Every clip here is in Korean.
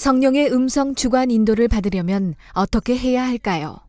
성령의 음성 주관 인도를 받으려면 어떻게 해야 할까요?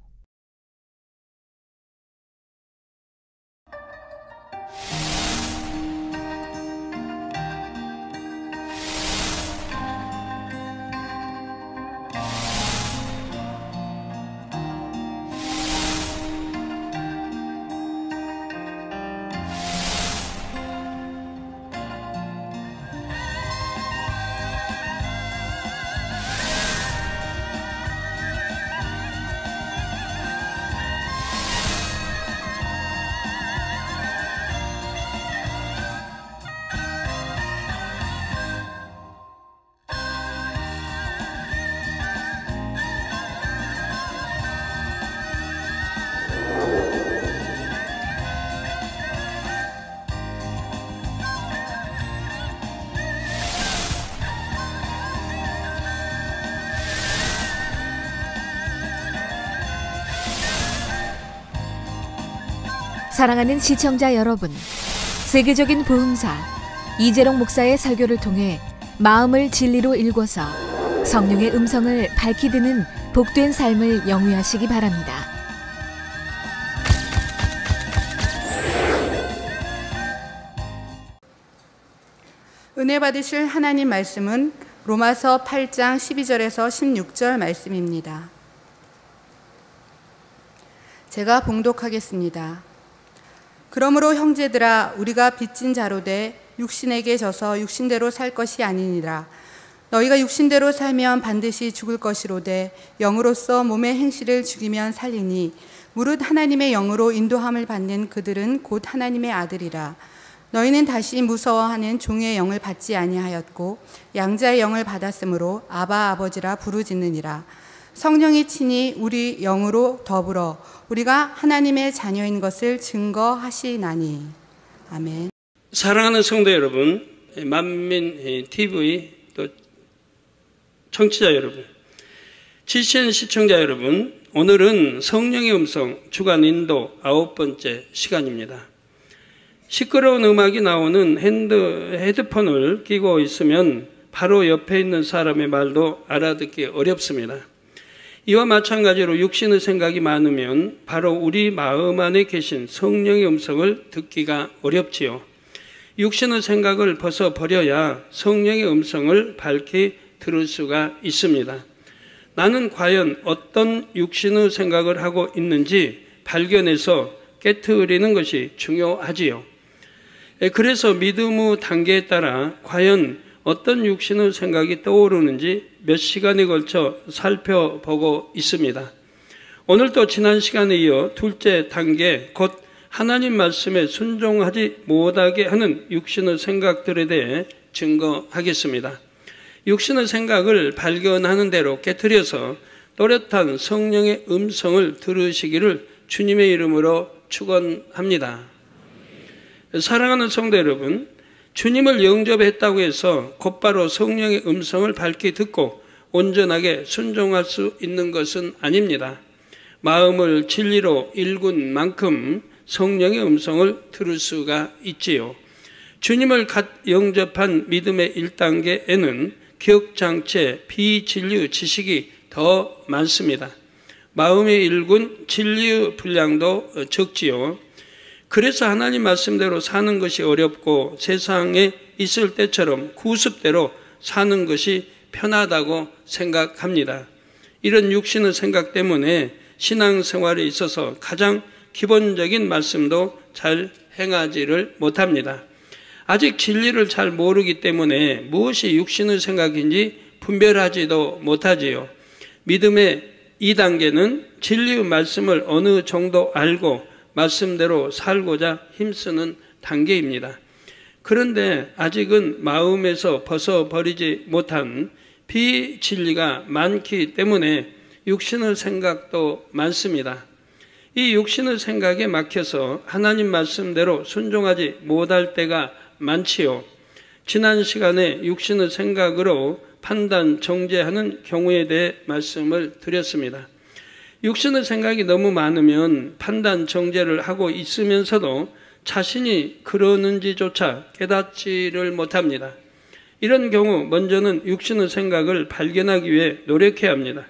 사랑하는 시청자 여러분, 세계적인 복음사 이재롱 목사의 설교를 통해 마음을 진리로 일궈서 성령의 음성을 밝히 듣는 복된 삶을 영위하시기 바랍니다. 은혜 받으실 하나님 말씀은 로마서 8장 12절에서 16절 말씀입니다. 제가 봉독하겠습니다. 그러므로 형제들아, 우리가 빚진 자로 돼 육신에게 져서 육신대로 살 것이 아니니라. 너희가 육신대로 살면 반드시 죽을 것이로되 영으로서 몸의 행실을 죽이면 살리니 무릇 하나님의 영으로 인도함을 받는 그들은 곧 하나님의 아들이라. 너희는 다시 무서워하는 종의 영을 받지 아니하였고 양자의 영을 받았으므로 아바 아버지라 부르짖느니라. 성령이 친히 우리 영으로 더불어 우리가 하나님의 자녀인 것을 증거하시나니. 아멘. 사랑하는 성도 여러분, 만민 TV 또 청취자 여러분, 지신 시청자 여러분, 오늘은 성령의 음성 주간 인도 9번째 시간입니다. 시끄러운 음악이 나오는 헤드폰을 끼고 있으면 바로 옆에 있는 사람의 말도 알아듣기 어렵습니다. 이와 마찬가지로 육신의 생각이 많으면 바로 우리 마음 안에 계신 성령의 음성을 듣기가 어렵지요. 육신의 생각을 벗어버려야 성령의 음성을 밝히 들을 수가 있습니다. 나는 과연 어떤 육신의 생각을 하고 있는지 발견해서 깨트리는 것이 중요하지요. 그래서 믿음의 단계에 따라 과연 어떤 육신의 생각이 떠오르는지 몇 시간에 걸쳐 살펴보고 있습니다. 오늘도 지난 시간에 이어 둘째 단계, 곧 하나님 말씀에 순종하지 못하게 하는 육신의 생각들에 대해 증거하겠습니다. 육신의 생각을 발견하는 대로 깨트려서 또렷한 성령의 음성을 들으시기를 주님의 이름으로 축원합니다. 사랑하는 성도 여러분, 주님을 영접했다고 해서 곧바로 성령의 음성을 밝히 듣고 온전하게 순종할 수 있는 것은 아닙니다. 마음을 진리로 일군 만큼 성령의 음성을 들을 수가 있지요. 주님을 갓 영접한 믿음의 1단계에는 기억장치, 비진리의 지식이 더 많습니다. 마음의 일군 진리의 분량도 적지요. 그래서 하나님 말씀대로 사는 것이 어렵고 세상에 있을 때처럼 구습대로 사는 것이 편하다고 생각합니다. 이런 육신의 생각 때문에 신앙생활에 있어서 가장 기본적인 말씀도 잘 행하지를 못합니다. 아직 진리를 잘 모르기 때문에 무엇이 육신의 생각인지 분별하지도 못하지요. 믿음의 2단계는 진리의 말씀을 어느 정도 알고 말씀대로 살고자 힘쓰는 단계입니다. 그런데 아직은 마음에서 벗어버리지 못한 비진리가 많기 때문에 육신의 생각도 많습니다. 이 육신의 생각에 막혀서 하나님 말씀대로 순종하지 못할 때가 많지요. 지난 시간에 육신의 생각으로 판단, 정죄하는 경우에 대해 말씀을 드렸습니다. 육신의 생각이 너무 많으면 판단, 정죄를 하고 있으면서도 자신이 그러는지조차 깨닫지를 못합니다. 이런 경우 먼저는 육신의 생각을 발견하기 위해 노력해야 합니다.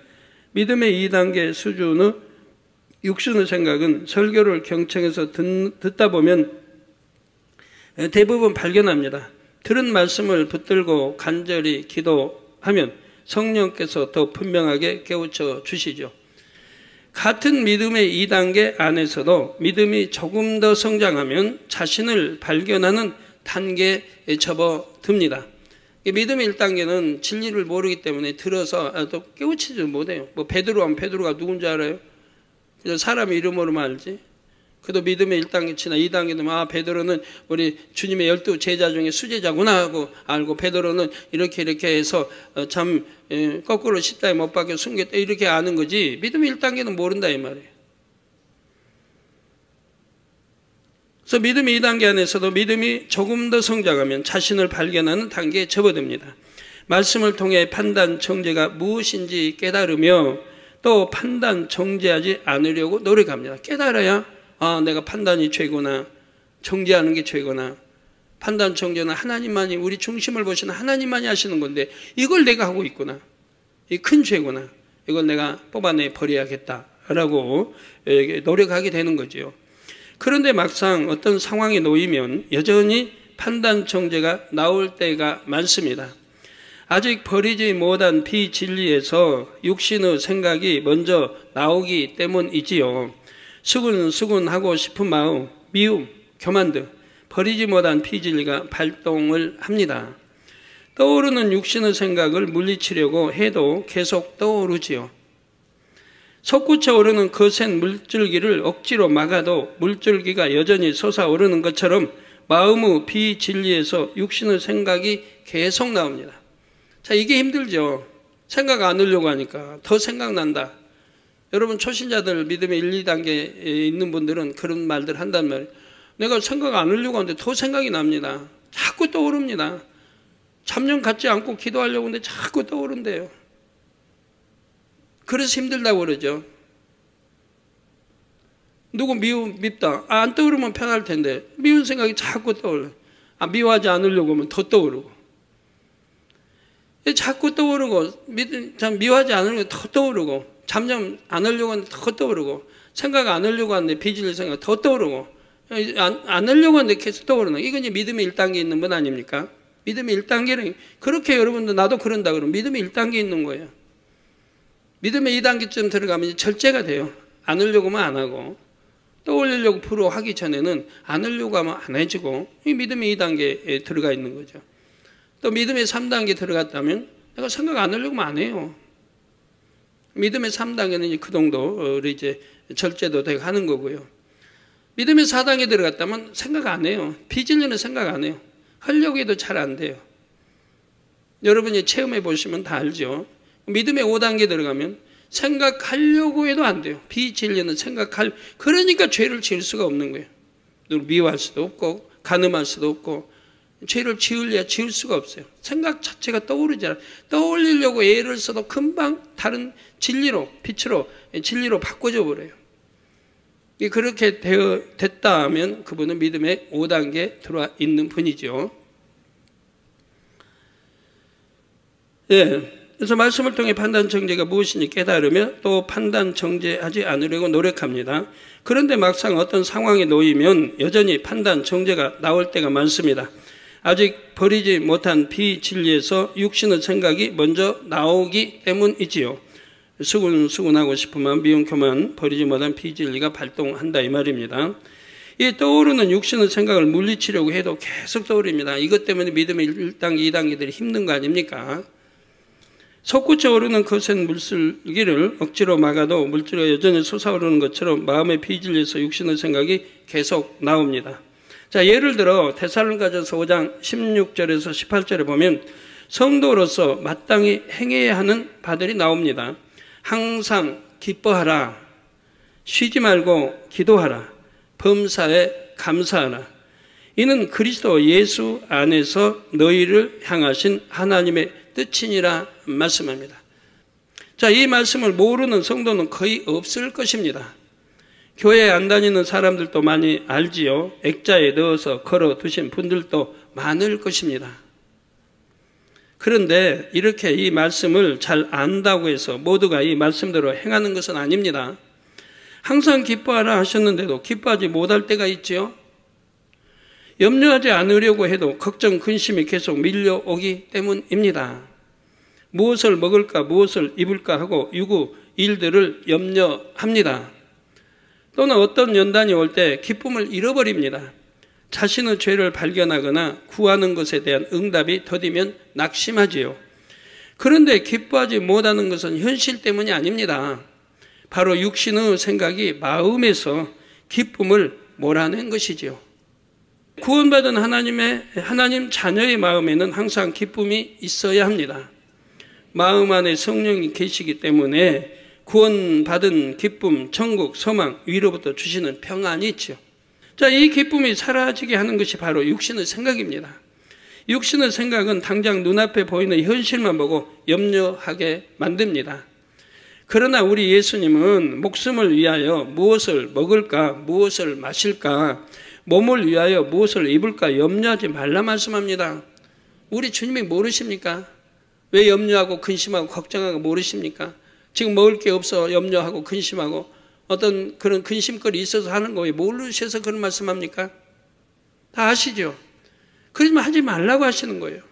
믿음의 2단계 수준의 육신의 생각은 설교를 경청해서 듣다 보면 대부분 발견합니다. 들은 말씀을 붙들고 간절히 기도하면 성령께서 더 분명하게 깨우쳐 주시죠. 같은 믿음의 2단계 안에서도 믿음이 조금 더 성장하면 자신을 발견하는 단계에 접어듭니다. 믿음의 1단계는 진리를 모르기 때문에 들어서 또 깨우치지 못해요. 뭐 베드로 하면 베드로가 누군지 알아요? 그냥 사람 이름으로만 알지. 그래도 믿음의 1단계 지나 2단계 되면 베드로는 우리 주님의 12 제자 중에 수제자구나 하고 알고, 베드로는 이렇게 해서 참 거꾸로 십자가에 못 박혀 숨겼다 이렇게 아는 거지, 믿음의 1단계는 모른다 이 말이에요. 그래서 믿음의 2단계 안에서도 믿음이 조금 더 성장하면 자신을 발견하는 단계에 접어듭니다. 말씀을 통해 판단 정죄가 무엇인지 깨달으며 또 판단 정죄하지 않으려고 노력합니다. 깨달아야 내가 판단이 죄구나, 정죄하는 게 죄구나. 판단 정죄는 하나님만이, 우리 중심을 보시는 하나님만이 하시는 건데 이걸 내가 하고 있구나, 이 큰 죄구나, 이걸 내가 뽑아내 버려야겠다라고 노력하게 되는 거죠. 그런데 막상 어떤 상황에 놓이면 여전히 판단 정죄가 나올 때가 많습니다. 아직 버리지 못한 비진리에서 육신의 생각이 먼저 나오기 때문이지요. 수군하고 싶은 마음, 미움, 교만 등 버리지 못한 비진리가 발동을 합니다. 떠오르는 육신의 생각을 물리치려고 해도 계속 떠오르지요. 솟구쳐 오르는 거센 물줄기를 억지로 막아도 물줄기가 여전히 솟아오르는 것처럼 마음의 비진리에서 육신의 생각이 계속 나옵니다. 자, 이게 힘들죠. 생각 안 하려고 하니까 더 생각난다. 여러분 초신자들 믿음의 1, 2단계에 있는 분들은 그런 말들 한단 말이에요. 내가 생각 안 하려고 하는데 더 생각이 납니다. 자꾸 떠오릅니다. 참념 갖지 않고 기도하려고 하는데 자꾸 떠오른대요. 그래서 힘들다고 그러죠. 누구 밉다. 안 떠오르면 편할 텐데 미운 생각이 자꾸 떠올라. 미워하지 않으려고 하면 더 떠오르고. 자꾸 떠오르고, 미워하지 않으려고 더 떠오르고, 잠잠 안 하려고 하는데 더 떠오르고, 생각 안 하려고 하는데 비질릴 생각 더 떠오르고, 안 하려고 하는데 계속 떠오르는, 이건 이제 믿음의 1단계에 있는 분 아닙니까? 믿음의 1단계는 그렇게 여러분들 나도 그런다 그러면 믿음의 1단계에 있는 거예요. 믿음의 2단계쯤 들어가면 이제 절제가 돼요. 안 하려고 하면 안 하고, 떠올리려고 프로 하기 전에는 안 하려고 하면 안 해지고, 이 믿음의 2단계에 들어가 있는 거죠. 또 믿음의 3단계 들어갔다면 내가 생각 안 하려고 하면 안 해요. 믿음의 3단계는 이제 그 정도 이제 절제도 되고 하는 거고요. 믿음의 4단계 들어갔다면 생각 안 해요. 비진리는 생각 안 해요. 하려고 해도 잘 안 돼요. 여러분이 체험해 보시면 다 알죠. 믿음의 5단계 들어가면 생각하려고 해도 안 돼요. 비진리는 그러니까 죄를 지을 수가 없는 거예요. 누구 미워할 수도 없고 간음할 수도 없고 죄를 지을 수가 없어요. 생각 자체가 떠오르지 않아요. 떠올리려고 애를 써도 금방 다른 진리로, 빛으로, 진리로 바꿔져 버려요. 그렇게 됐다 하면 그분은 믿음의 5단계에 들어와 있는 분이죠. 예. 그래서 말씀을 통해 판단 정죄가 무엇인지 깨달으며 또 판단 정죄하지 않으려고 노력합니다. 그런데 막상 어떤 상황에 놓이면 여전히 판단 정죄가 나올 때가 많습니다. 아직 버리지 못한 비진리에서 육신의 생각이 먼저 나오기 때문이지요. 수군하고 싶으면 미움, 교만, 버리지 못한 비진리가 발동한다 이 말입니다. 이 떠오르는 육신의 생각을 물리치려고 해도 계속 떠오릅니다. 이것 때문에 믿음의 1단계, 2단계들이 힘든 거 아닙니까? 솟구쳐 오르는 거센 물줄기를 억지로 막아도 물줄기가 여전히 솟아오르는 것처럼 마음의 비진리에서 육신의 생각이 계속 나옵니다. 자, 예를 들어 데살로니가전서 5장 16절에서 18절에 보면 성도로서 마땅히 행해야 하는 바들이 나옵니다. 항상 기뻐하라. 쉬지 말고 기도하라. 범사에 감사하라. 이는 그리스도 예수 안에서 너희를 향하신 하나님의 뜻이니라 말씀합니다. 자, 이 말씀을 모르는 성도는 거의 없을 것입니다. 교회 안 다니는 사람들도 많이 알지요. 액자에 넣어서 걸어 두신 분들도 많을 것입니다. 그런데 이렇게 이 말씀을 잘 안다고 해서 모두가 이 말씀대로 행하는 것은 아닙니다. 항상 기뻐하라 하셨는데도 기뻐하지 못할 때가 있지요. 염려하지 않으려고 해도 걱정, 근심이 계속 밀려오기 때문입니다. 무엇을 먹을까, 무엇을 입을까 하고 유구 일들을 염려합니다. 또는 어떤 연단이 올 때 기쁨을 잃어버립니다. 자신의 죄를 발견하거나 구하는 것에 대한 응답이 더디면 낙심하지요. 그런데 기뻐하지 못하는 것은 현실 때문이 아닙니다. 바로 육신의 생각이 마음에서 기쁨을 몰아낸 것이지요. 구원받은 하나님 자녀의 마음에는 항상 기쁨이 있어야 합니다. 마음 안에 성령이 계시기 때문에 구원받은 기쁨, 천국, 소망, 위로부터 주시는 평안이 있죠. 자, 이 기쁨이 사라지게 하는 것이 바로 육신의 생각입니다. 육신의 생각은 당장 눈앞에 보이는 현실만 보고 염려하게 만듭니다. 그러나 우리 예수님은 목숨을 위하여 무엇을 먹을까, 무엇을 마실까, 몸을 위하여 무엇을 입을까 염려하지 말라 말씀합니다. 우리 주님이 모르십니까? 왜 염려하고 근심하고 걱정하고 모르십니까? 지금 먹을 게 없어 염려하고 근심하고 어떤 그런 근심거리 있어서 하는 거에 모르셔서 그런 말씀합니까? 다 아시죠? 그러지만 하지 말라고 하시는 거예요.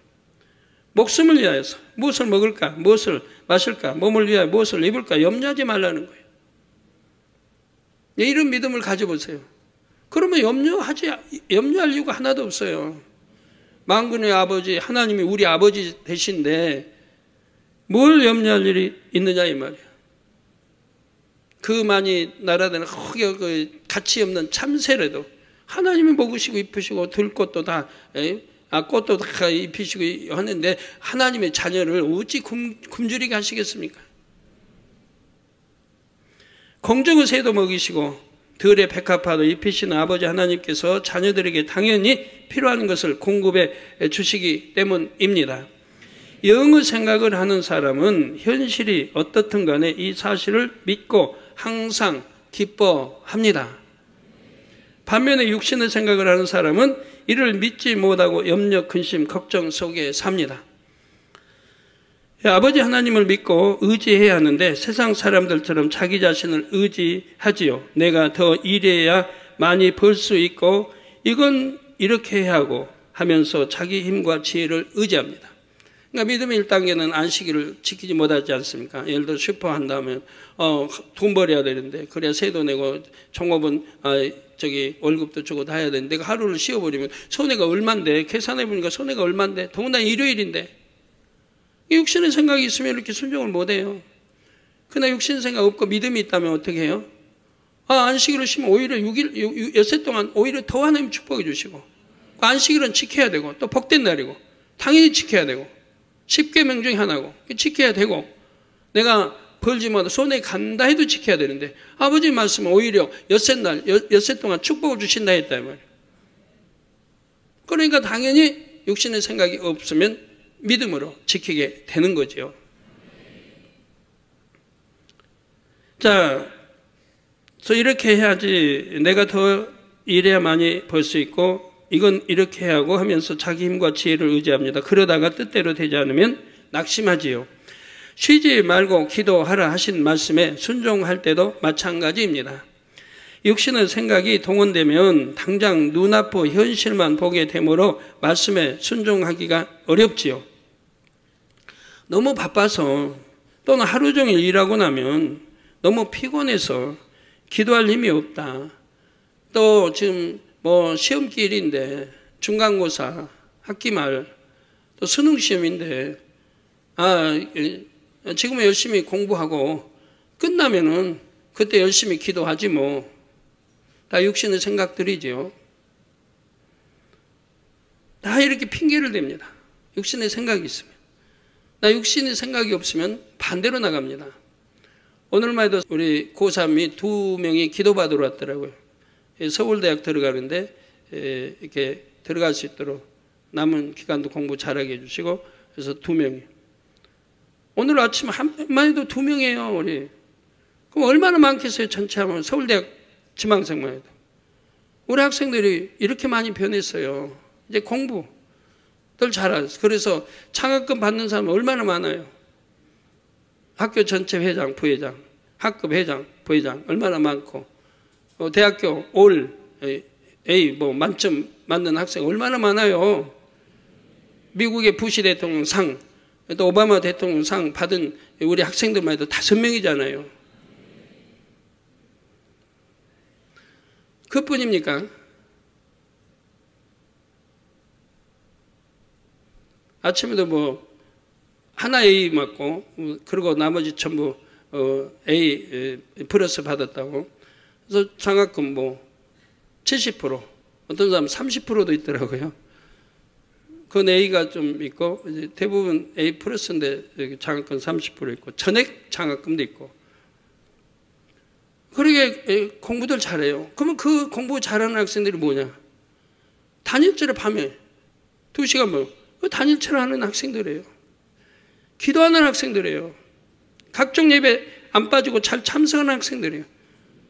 목숨을 위하여서 무엇을 먹을까, 무엇을 마실까, 몸을 위하여 무엇을 입을까 염려하지 말라는 거예요. 이런 믿음을 가져보세요. 그러면 염려할 이유가 하나도 없어요. 만군의 아버지, 하나님이 우리 아버지 되신데 뭘 염려할 일이 있느냐 이 말이에요. 그 많이 날아다니는 그 가치 없는 참새라도 하나님이 먹으시고 입히시고 들꽃도 다 꽃도 다 입히시고 하는데 하나님의 자녀를 어찌 굶주리게 하시겠습니까? 공중의 새도 먹이시고 들의 백합화도 입히시는 아버지 하나님께서 자녀들에게 당연히 필요한 것을 공급해 주시기 때문입니다. 영의 생각을 하는 사람은 현실이 어떻든 간에 이 사실을 믿고 항상 기뻐합니다. 반면에 육신의 생각을 하는 사람은 이를 믿지 못하고 염려, 근심, 걱정 속에 삽니다. 아버지 하나님을 믿고 의지해야 하는데 세상 사람들처럼 자기 자신을 의지하지요. 내가 더 일해야 많이 벌 수 있고 이건 이렇게 해야 하고 하면서 자기 힘과 지혜를 의지합니다. 그러니까 믿음의 1단계는 안식일을 지키지 못하지 않습니까? 예를 들어 슈퍼 한다면 돈 벌어야 되는데 그래야 세도 내고 종업은 월급도 주고 다 해야 되는데 하루를 쉬어버리면 손해가 얼만데 계산해보니까 손해가 얼만데 더군다나 일요일인데 육신의 생각이 있으면 이렇게 순종을 못해요. 그러나 육신의 생각 없고 믿음이 있다면 어떻게 해요? 안식일을 쉬면 오히려 6일, 엿새 동안 오히려 더 하나님 축복해 주시고 안식일은 지켜야 되고 또 복된 날이고 당연히 지켜야 되고 10계명 중에 하나고 지켜야 되고 내가 벌지 못하고 손에 간다 해도 지켜야 되는데 아버지 말씀은 오히려 엿새 동안 축복을 주신다 했다 이 말이에요. 그러니까 당연히 육신의 생각이 없으면 믿음으로 지키게 되는 거죠. 자, 그래서 이렇게 해야지 내가 더 일해야 많이 벌 수 있고 이건 이렇게 해야 하고 하면서 자기 힘과 지혜를 의지합니다. 그러다가 뜻대로 되지 않으면 낙심하지요. 쉬지 말고 기도하라 하신 말씀에 순종할 때도 마찬가지입니다. 육신의 생각이 동원되면 당장 눈앞의 현실만 보게 되므로 말씀에 순종하기가 어렵지요. 너무 바빠서 또는 하루 종일 일하고 나면 너무 피곤해서 기도할 힘이 없다. 또 지금 시험기일인데 중간고사, 학기말, 또 수능시험인데 지금 열심히 공부하고 끝나면은 그때 열심히 기도하지 뭐. 다 육신의 생각들이죠. 다 이렇게 핑계를 댑니다. 육신의 생각이 있으면. 나 육신의 생각이 없으면 반대로 나갑니다. 오늘만 해도 우리 고3이 2명이 기도받으러 왔더라고요. 서울대학 들어가는데 이렇게 들어갈 수 있도록 남은 기간도 공부 잘하게 해주시고 그래서 2명이. 오늘 아침 한만 해도 2명이에요. 우리. 그럼 얼마나 많겠어요. 전체 하면 서울대학 지망생만 해도. 우리 학생들이 이렇게 많이 변했어요. 이제 공부. 잘 알았어요. 그래서 장학금 받는 사람은 얼마나 많아요. 학교 전체 회장, 부회장, 학급 회장, 부회장 얼마나 많고, 대학교 올 A 뭐 만점 맞는 학생 얼마나 많아요. 미국의 부시 대통령 상, 또 오바마 대통령 상 받은 우리 학생들만 해도 5명이잖아요. 그뿐입니까? 아침에도 뭐 하나 A 맞고 그리고 나머지 전부 A 플러스 받았다고. 그래서 장학금 뭐 70%, 어떤 사람 30%도 있더라고요. 그건 A가 좀 있고 이제 대부분 A 플러스인데 장학금 30% 있고 전액 장학금도 있고. 그러게 공부들 잘해요. 그러면 그 공부 잘하는 학생들이 뭐냐? 단일제를 밤에 2시간 뭐 단일체를 하는 학생들이에요. 기도하는 학생들이에요. 각종 예배 안 빠지고 잘 참석하는 학생들이에요.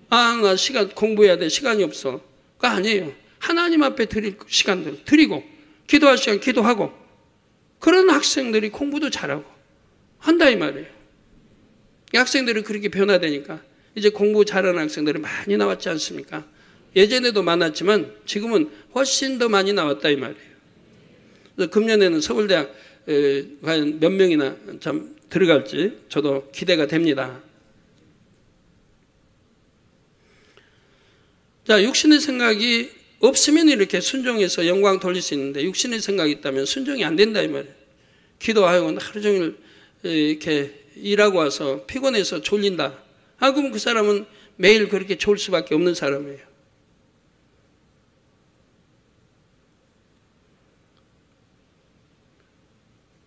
나 시간 공부해야 돼. 시간이 없어. 그거 아니에요. 하나님 앞에 드릴 시간들 드리고 기도할 시간 기도하고 그런 학생들이 공부도 잘하고 한다 이 말이에요. 이 학생들이 그렇게 변화되니까 이제 공부 잘하는 학생들이 많이 나왔지 않습니까? 예전에도 많았지만 지금은 훨씬 더 많이 나왔다 이 말이에요. 그래서 금년에는 서울대학 과연 몇 명이나 참 들어갈지 저도 기대가 됩니다. 자, 육신의 생각이 없으면 이렇게 순종해서 영광 돌릴 수 있는데 육신의 생각이 있다면 순종이 안 된다 이 말이에요. 기도하고 하루 종일 이렇게 일하고 와서 피곤해서 졸린다. 그럼 그 사람은 매일 그렇게 졸 수밖에 없는 사람이에요.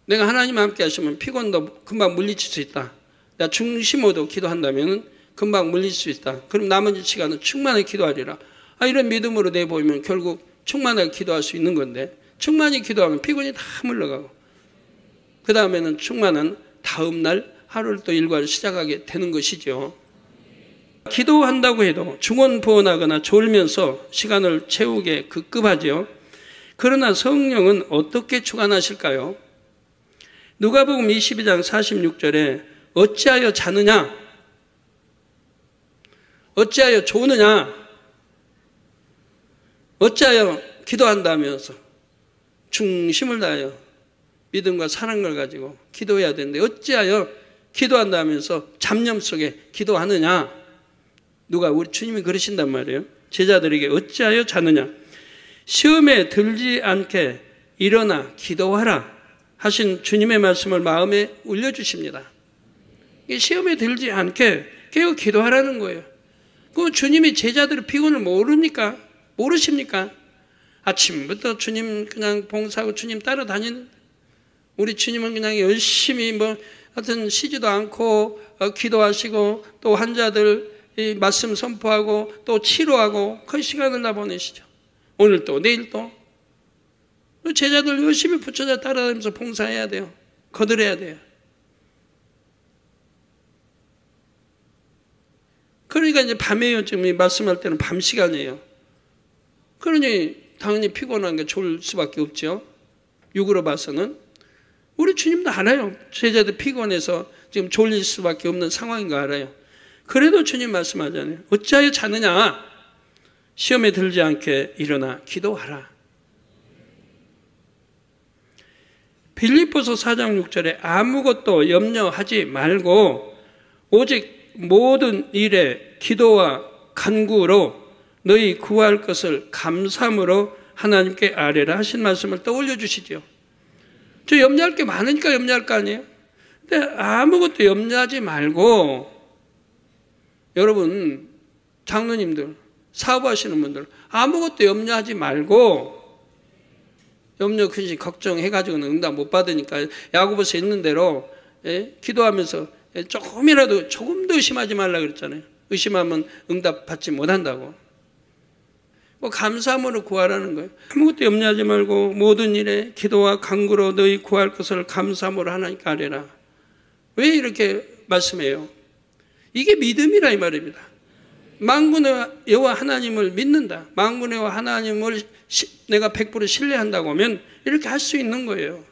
내가 하나님 함께 하시면 피곤도 금방 물리칠 수 있다. 내가 중심으로 기도한다면 금방 물릴 수 있다. 그럼 나머지 시간은 충만히 기도하리라. 이런 믿음으로 내보이면 결국 충만하게 기도할 수 있는 건데 충만히 기도하면 피곤이 다 물러가고 그 다음에는 충만한 다음날 하루를 또 일과를 시작하게 되는 것이죠. 기도한다고 해도 중언부언하거나 졸면서 시간을 채우게 급급하죠. 그러나 성령은 어떻게 주관하실까요? 누가복음 22장 46절에 어찌하여 자느냐? 어찌하여 조느냐? 어찌하여 기도한다면서 중심을 다하여 믿음과 사랑을 가지고 기도해야 되는데 어찌하여 기도한다면서 잡념 속에 기도하느냐? 누가 우리 주님이 그러신단 말이에요. 제자들에게 어찌하여 자느냐? 시험에 들지 않게 일어나 기도하라 하신 주님의 말씀을 마음에 울려주십니다. 시험에 들지 않게 깨어 기도하라는 거예요. 그럼 주님이 제자들의 피곤을 모르십니까? 아침부터 주님 그냥 봉사하고 주님 따라다니는 우리 주님은 그냥 열심히 하여튼 쉬지도 않고 기도하시고 또 환자들 이 말씀 선포하고 또 치료하고 그 시간을 다 보내시죠. 오늘 또 내일 또 제자들 열심히 붙여서 따라다니면서 봉사해야 돼요. 거들어야 돼요. 그러니까 이제 밤에요. 지금 말씀할 때는 밤 시간이에요. 그러니 당연히 피곤한 게 졸 수밖에 없죠. 육으로 봐서는. 우리 주님도 알아요. 제자들 피곤해서 지금 졸릴 수밖에 없는 상황인 거 알아요. 그래도 주님 말씀하잖아요. 어찌하여 자느냐? 시험에 들지 않게 일어나 기도하라. 빌립보서 4장 6절에 아무것도 염려하지 말고 오직 모든 일에 기도와 간구로 너희 구할 것을 감사함으로 하나님께 아뢰라 하신 말씀을 떠올려 주시죠. 저 염려할 게 많으니까 염려할 거 아니에요? 근데 아무것도 염려하지 말고 여러분 장로님들 사업하시는 분들 아무것도 염려하지 말고 염려 근심 걱정해가지고는 응답 못 받으니까 야고보서 있는 대로 기도하면서 조금이라도 조금도 의심하지 말라 그랬잖아요. 의심하면 응답 받지 못한다고. 감사함으로 구하라는 거예요. 아무것도 염려하지 말고 모든 일에 기도와 간구로 너희 구할 것을 감사함으로 하나님께 아뢰라. 왜 이렇게 말씀해요? 이게 믿음이라 이 말입니다. 만군의 여호와 하나님을 믿는다, 만군의 여호와 하나님을 내가 100% 신뢰한다고 하면 이렇게 할 수 있는 거예요.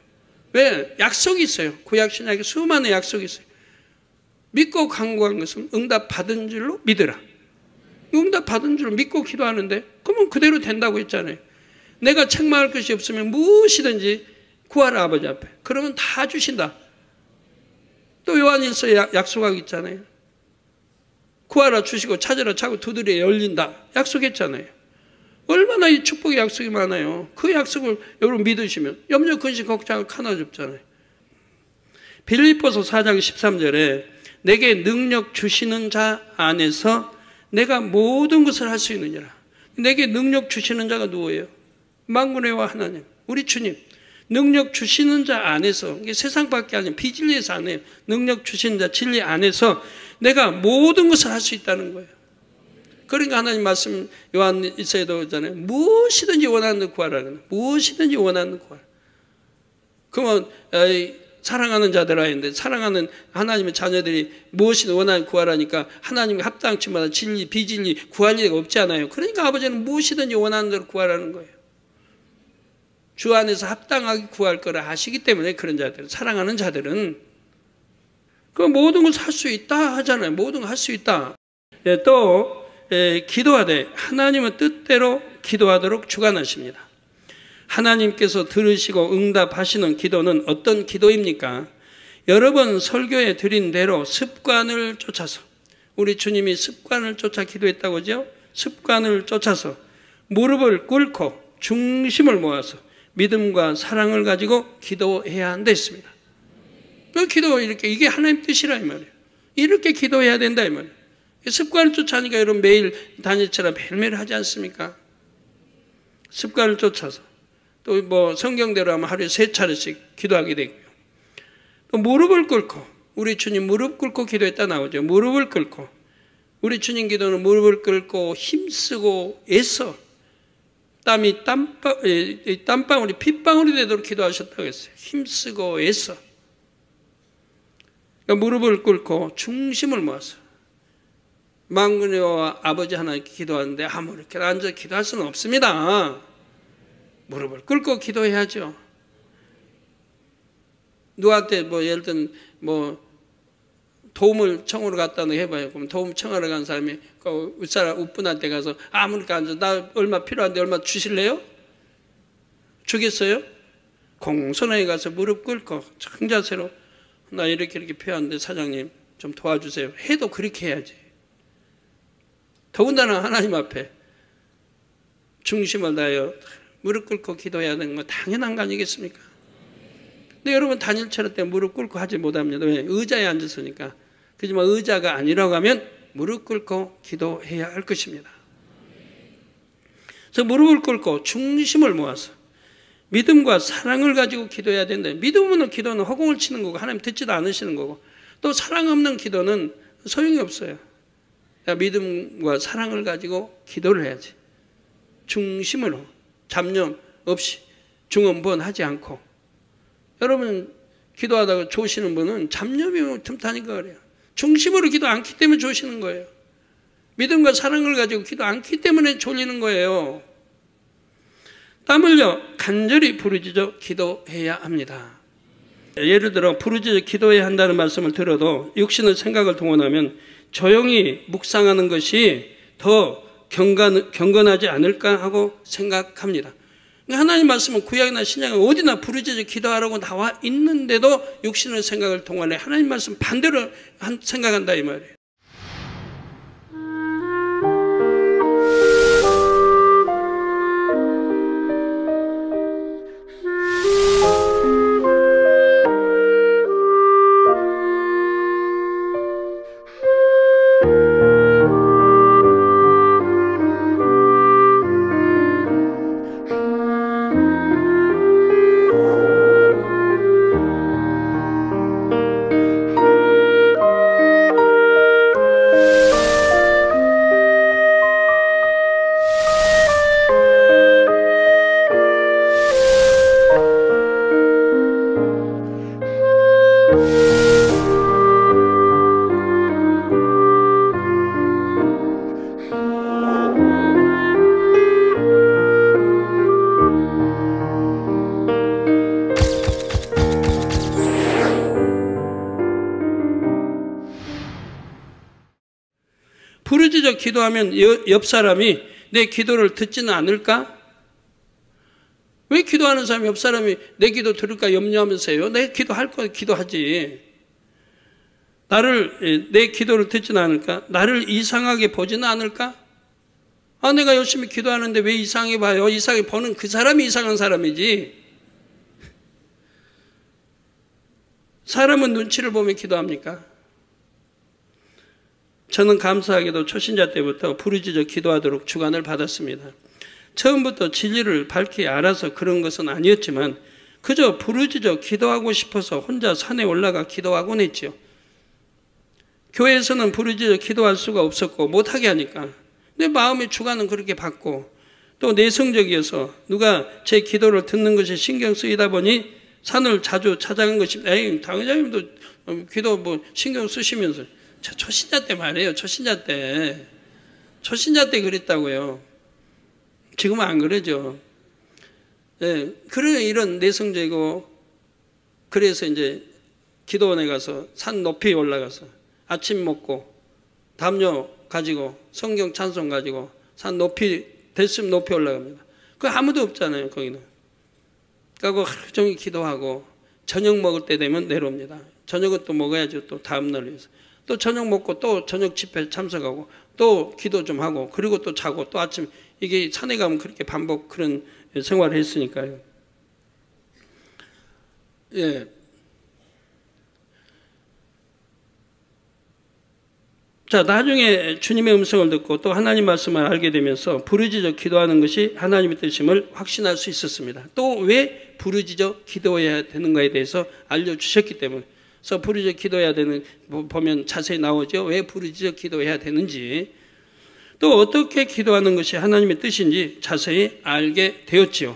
왜? 약속이 있어요. 구약 신약에 수많은 약속이 있어요. 믿고 간구한 것은 응답 받은 줄로 믿으라. 응답 받은 줄로 믿고 기도하는데 그러면 그대로 된다고 했잖아요. 내가 책망할 것이 없으면 무엇이든지 구하라 아버지 앞에. 그러면 다 주신다. 또 요한일서에 약속하고 있잖아요. 구하라 주시고 찾으라 찾고 두드려 열린다 약속했잖아요. 얼마나 이 축복의 약속이 많아요. 그 약속을 여러분 믿으시면 염려 근심 걱정을 하나도 없잖아요. 빌립보서 4장 13절에 내게 능력 주시는 자 안에서 내가 모든 것을 할 수 있느니라. 내게 능력 주시는 자가 누구예요? 만군의 여호와 하나님, 우리 주님. 능력 주시는 자 안에서, 이게 세상 밖에 아니에요. 비진리에서 아니에요. 능력 주시는 자 진리 안에서 내가 모든 것을 할 수 있다는 거예요. 그러니까 하나님 말씀 요한일서에도 있잖아요. 무엇이든지 원하는 데 구하라는, 무엇이든지 원하는 데 구하라. 그러면 사랑하는 자들 하는데 사랑하는 하나님의 자녀들이 무엇이든 원하는 구하라니까 하나님이 합당치 마다 진리, 비진리 구할 리가 없지 않아요. 그러니까 아버지는 무엇이든지 원하는 대로 구하라는 거예요. 주 안에서 합당하게 구할 거라 아시기 때문에 그런 자들, 사랑하는 자들은 그 모든 걸 할 수 있다 하잖아요. 모든 걸 할 수 있다. 또 기도하되 하나님의 뜻대로 기도하도록 주관하십니다. 하나님께서 들으시고 응답하시는 기도는 어떤 기도입니까? 여러 번 설교에 드린 대로 습관을 쫓아서, 우리 주님이 습관을 쫓아 기도했다고 하죠. 습관을 쫓아서 무릎을 꿇고 중심을 모아서 믿음과 사랑을 가지고 기도해야 한다 했습니다. 그 기도 이렇게, 이게 하나님 뜻이라 이 말이에요. 이렇게 기도해야 된다 이 말이에요. 습관을 쫓아니까 여러분 매일 다니처럼 매일매일 하지 않습니까? 습관을 쫓아서. 또 뭐 성경대로 하면 하루에 3차례씩 기도하게 되고요. 또 무릎을 꿇고, 우리 주님 무릎 꿇고 기도했다 나오죠. 무릎을 꿇고. 우리 주님 기도는 무릎을 꿇고 힘쓰고 애써 땀이 땀방울이 핏방울이 되도록 기도하셨다고 했어요. 힘쓰고 애써. 그러니까 무릎을 꿇고 중심을 모아서 만군의 여호와 아버지 하나님께 기도하는데 아무렇게 앉아 기도할 수는 없습니다. 무릎을 꿇고 기도해야죠. 누구한테 뭐 예를 들면 뭐 도움을 청으로 갔다 해봐요. 그럼 도움 청하러 간 사람이 그 윗사람 우분한테 가서 아무렇게 앉아 나 얼마 필요한데 얼마 주실래요? 주겠어요? 공손하게 가서 무릎 꿇고 청자세로 나 이렇게 필요한데 사장님 좀 도와주세요. 해도 그렇게 해야지. 더군다나 하나님 앞에 중심을 다하여 무릎 꿇고 기도해야 되는 거 당연한 거 아니겠습니까? 근데 여러분 단일철회 때 무릎 꿇고 하지 못합니다. 왜? 의자에 앉았으니까. 그렇지만 의자가 아니라고 하면 무릎 꿇고 기도해야 할 것입니다. 그래서 무릎을 꿇고 중심을 모아서 믿음과 사랑을 가지고 기도해야 된다. 믿음 없는 기도는 허공을 치는 거고 하나님 듣지도 않으시는 거고, 또 사랑 없는 기도는 소용이 없어요. 믿음과 사랑을 가지고 기도를 해야지. 중심으로 잡념 없이 중언부언하지 않고. 여러분 기도하다가 조시는 분은 잡념이 틈타니까 그래요. 중심으로 기도 않기 때문에 조시는 거예요. 믿음과 사랑을 가지고 기도 않기 때문에 졸리는 거예요. 땀 흘려 간절히 부르짖어 기도해야 합니다. 예를 들어 부르짖어 기도해야 한다는 말씀을 들어도 육신의 생각을 동원하면 조용히 묵상하는 것이 더 경건하지 않을까 하고 생각합니다. 하나님 말씀은 구약이나 신약에 어디나 부르짖어 기도하라고 나와 있는데도 육신의 생각을 동원해 하나님 말씀 반대로 생각한다 이 말이에요. 부르짖어 기도하면 옆 사람이 내 기도를 듣지는 않을까? 왜 기도하는 사람이 옆 사람이 내 기도 들을까 염려하면서요? 내 기도할 거 기도하지. 내 기도를 듣지는 않을까? 나를 이상하게 보지는 않을까? 아, 내가 열심히 기도하는데 왜 이상하게 봐요? 이상하게 보는 그 사람이 이상한 사람이지. 사람은 눈치를 보며 기도합니까? 저는 감사하게도 초신자 때부터 부르짖어 기도하도록 주관을 받았습니다. 처음부터 진리를 밝히 알아서 그런 것은 아니었지만 그저 부르짖어 기도하고 싶어서 혼자 산에 올라가 기도하곤 했죠. 교회에서는 부르짖어 기도할 수가 없었고 못하게 하니까 내 마음의 주관은 그렇게 받고 또 내성적이어서 누가 제 기도를 듣는 것이 신경 쓰이다 보니 산을 자주 찾아간 것이 당회장님도 기도 신경 쓰시면서 초신자 때 말이에요. 초신자 때 그랬다고요. 지금은 안 그러죠. 예, 그래 이런 내성적이고 그래서 이제 기도원에 가서 산 높이 올라가서 아침 먹고 담요 가지고 성경 찬송 가지고 산 높이 됐으면 높이 올라갑니다. 그 아무도 없잖아요. 거기는. 그리고 하루 종일 기도하고 저녁 먹을 때 되면 내려옵니다. 저녁은 또 먹어야죠. 또 다음날 위해서. 또 저녁 먹고 또 저녁 집회 참석하고 또 기도 좀 하고 그리고 또 자고 또 아침 이게 산에 가면 그렇게 반복 그런 생활을 했으니까요. 예. 자, 나중에 주님의 음성을 듣고 또 하나님 말씀을 알게 되면서 부르짖어 기도하는 것이 하나님의 뜻임을 확신할 수 있었습니다. 또 왜 부르짖어 기도해야 되는가에 대해서 알려주셨기 때문에. 그래서 부르짖어 기도해야 되는, 보면 자세히 나오죠. 왜 부르짖어 기도해야 되는지. 또 어떻게 기도하는 것이 하나님의 뜻인지 자세히 알게 되었지요.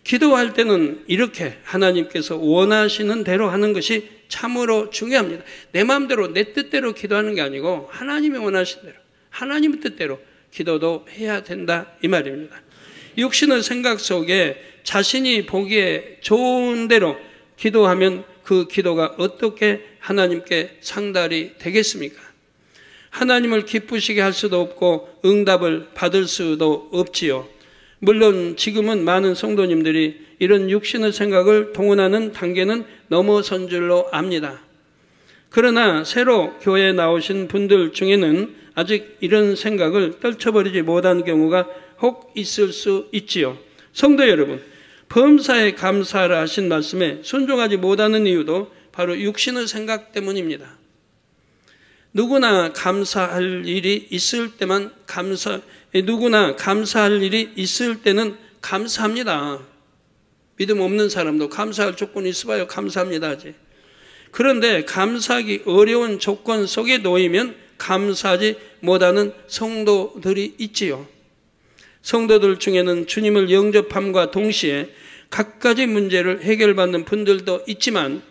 기도할 때는 이렇게 하나님께서 원하시는 대로 하는 것이 참으로 중요합니다. 내 마음대로 내 뜻대로 기도하는 게 아니고 하나님이 원하신 대로 하나님의 뜻대로 기도도 해야 된다 이 말입니다. 육신의 생각 속에 자신이 보기에 좋은 대로 기도하면 그 기도가 어떻게 하나님께 상달이 되겠습니까? 하나님을 기쁘시게 할 수도 없고 응답을 받을 수도 없지요. 물론 지금은 많은 성도님들이 이런 육신의 생각을 동원하는 단계는 넘어선 줄로 압니다. 그러나 새로 교회에 나오신 분들 중에는 아직 이런 생각을 떨쳐버리지 못한 경우가 혹 있을 수 있지요. 성도 여러분, 범사에 감사하라 하신 말씀에 순종하지 못하는 이유도 바로 육신의 생각 때문입니다. 누구나 감사할 일이 있을 때는 감사합니다. 믿음 없는 사람도 감사할 조건이 있어봐요. 감사합니다 하지. 그런데 감사하기 어려운 조건 속에 놓이면 감사하지 못하는 성도들이 있지요. 성도들 중에는 주님을 영접함과 동시에 갖가지 문제를 해결받는 분들도 있지만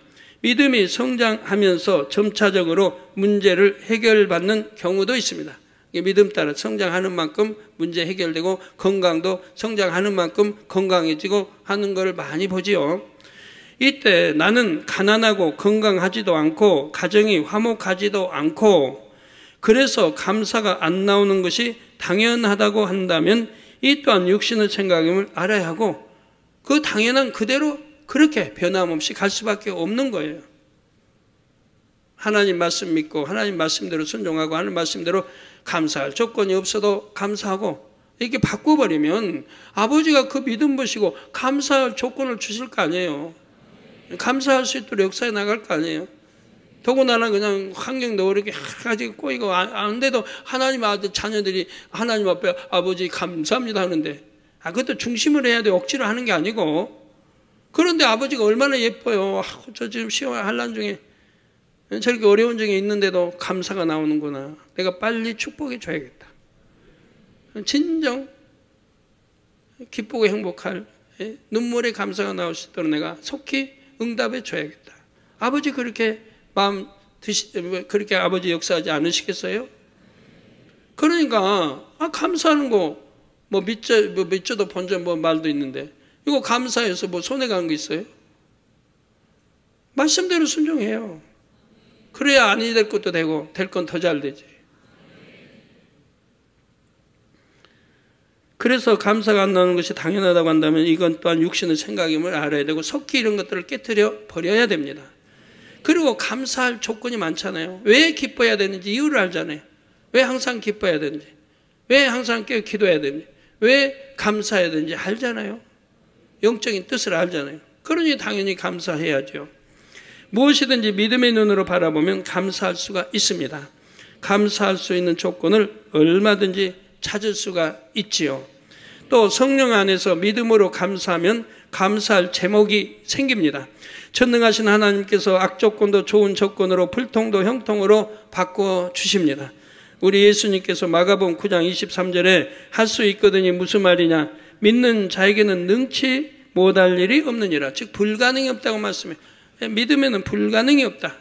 믿음이 성장하면서 점차적으로 문제를 해결받는 경우도 있습니다. 믿음 따라 성장하는 만큼 문제 해결되고 건강도 성장하는 만큼 건강해지고 하는 걸 많이 보지요. 이때 나는 가난하고 건강하지도 않고 가정이 화목하지도 않고 그래서 감사가 안 나오는 것이 당연하다고 한다면 이 또한 육신의 생각임을 알아야 하고 그 당연한 그대로 그렇게 변함없이 갈 수밖에 없는 거예요. 하나님 말씀 믿고 하나님 말씀대로 순종하고 하나님 말씀대로 감사할 조건이 없어도 감사하고 이렇게 바꿔버리면 아버지가 그 믿음 보시고 감사할 조건을 주실 거 아니에요. 감사할 수 있도록 역사에 나갈 거 아니에요. 더군다나 그냥 환경도 이렇게 가지고 꼬이고 안 돼도 하나님 아들 자녀들이 하나님 앞에 아버지 감사합니다 하는데 그것도 중심을 해야 돼. 억지로 하는 게 아니고. 그런데 아버지가 얼마나 예뻐요. 저 지금 시험 한란 중에 저렇게 어려운 중에 있는데도 감사가 나오는구나. 내가 빨리 축복해 줘야겠다. 진정 기쁘고 행복할 눈물의 감사가 나올 수 있도록 내가 속히 응답해 줘야겠다. 아버지 그렇게 그렇게 아버지 역사하지 않으시겠어요? 그러니까 감사하는 거 믿져도 본전 말도 있는데 이거 감사해서 손해 가는 게 있어요? 말씀대로 순종해요. 그래야 아니 될 것도 되고 될 건 더 잘 되지. 그래서 감사가 안 나는 것이 당연하다고 한다면 이건 또한 육신의 생각임을 알아야 되고 속히 이런 것들을 깨트려 버려야 됩니다. 그리고 감사할 조건이 많잖아요. 왜 기뻐해야 되는지 이유를 알잖아요. 왜 항상 기뻐해야 되는지, 왜 항상 기도해야 되는지, 왜 감사해야 되는지 알잖아요. 영적인 뜻을 알잖아요. 그러니 당연히 감사해야죠. 무엇이든지 믿음의 눈으로 바라보면 감사할 수가 있습니다. 감사할 수 있는 조건을 얼마든지 찾을 수가 있지요. 또 성령 안에서 믿음으로 감사하면 감사할 제목이 생깁니다. 전능하신 하나님께서 악조건도 좋은 조건으로 불통도 형통으로 바꿔주십니다. 우리 예수님께서 마가복음 9장 23절에 할 수 있거든이 무슨 말이냐, 믿는 자에게는 능치 못할 일이 없느니라. 즉 불가능이 없다고 말씀해요. 믿음에는 불가능이 없다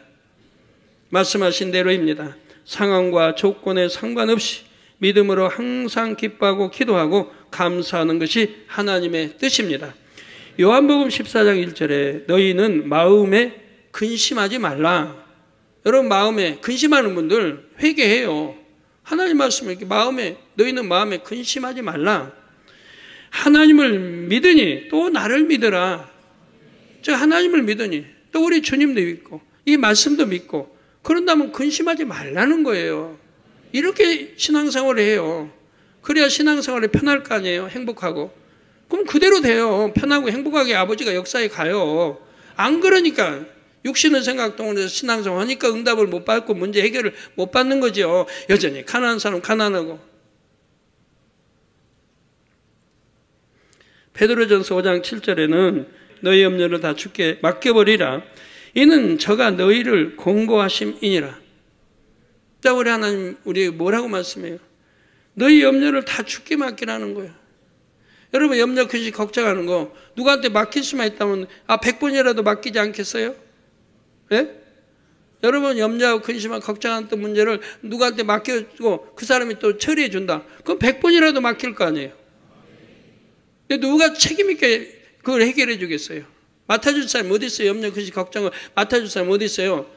말씀하신 대로입니다. 상황과 조건에 상관없이 믿음으로 항상 기뻐하고 기도하고 감사하는 것이 하나님의 뜻입니다. 요한복음 14장 1절에 너희는 마음에 근심하지 말라. 여러분, 마음에 근심하는 분들 회개해요. 하나님 말씀을 이렇게 너희는 마음에 근심하지 말라. 하나님을 믿으니 또 나를 믿으라. 저 하나님을 믿으니 또 우리 주님도 믿고 이 말씀도 믿고 그런다면 근심하지 말라는 거예요. 이렇게 신앙생활을 해요. 그래야 신앙생활이 편할 거 아니에요. 행복하고. 그럼 그대로 돼요. 편하고 행복하게 아버지가 역사에 가요. 안 그러니까 육신의 생각 동안에서 신앙생활 하니까 응답을 못 받고 문제 해결을 못 받는 거죠. 여전히 가난한 사람 가난하고. 베드로전서 5장 7절에는 너희 염려를 다 주께 맡겨버리라. 이는 저가 너희를 공고하심이니라. 자, 우리 하나님, 우리 뭐라고 말씀해요? 너희 염려를 다 주께 맡기라는 거예요. 여러분, 염려, 근심, 걱정하는 거 누구한테 맡길 수만 있다면 100번이라도 맡기지 않겠어요? 예? 여러분, 염려하고 근심하고 걱정하는 문제를 누구한테 맡겨주고 그 사람이 또 처리해 준다. 그럼 100번이라도 맡길 거 아니에요? 근데 누가 책임있게 그걸 해결해 주겠어요? 맡아줄 사람이 어디 있어요? 염려, 근심, 걱정을 맡아줄 사람이 어디 있어요?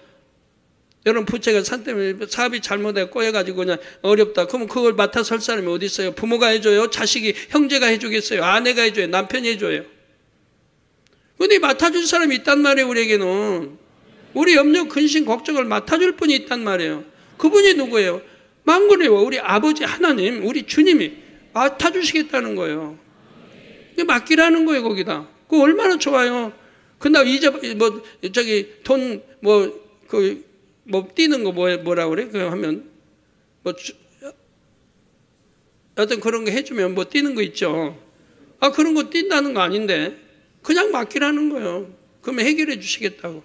여러분, 부채가 산 때문에 사업이 잘못해 꼬여가지고 그냥 어렵다. 그러면 그걸 맡아서 할 사람이 어디 있어요? 부모가 해줘요? 자식이, 형제가 해주겠어요? 아내가 해줘요? 남편이 해줘요? 근데 맡아줄 사람이 있단 말이에요, 우리에게는. 우리 염려, 근심, 걱정을 맡아줄 분이 있단 말이에요. 그분이 누구예요? 망군이요. 우리 아버지 하나님, 우리 주님이 맡아주시겠다는 거예요. 맡기라는 거예요, 거기다. 그거 얼마나 좋아요. 근데 뛰는 거 뭐라 그래? 그 하면, 어떤 그런 거 해주면 뛰는 거 있죠. 그런 거 뛴다는 거 아닌데, 그냥 맡기라는 거예요. 그러면 해결해 주시겠다고.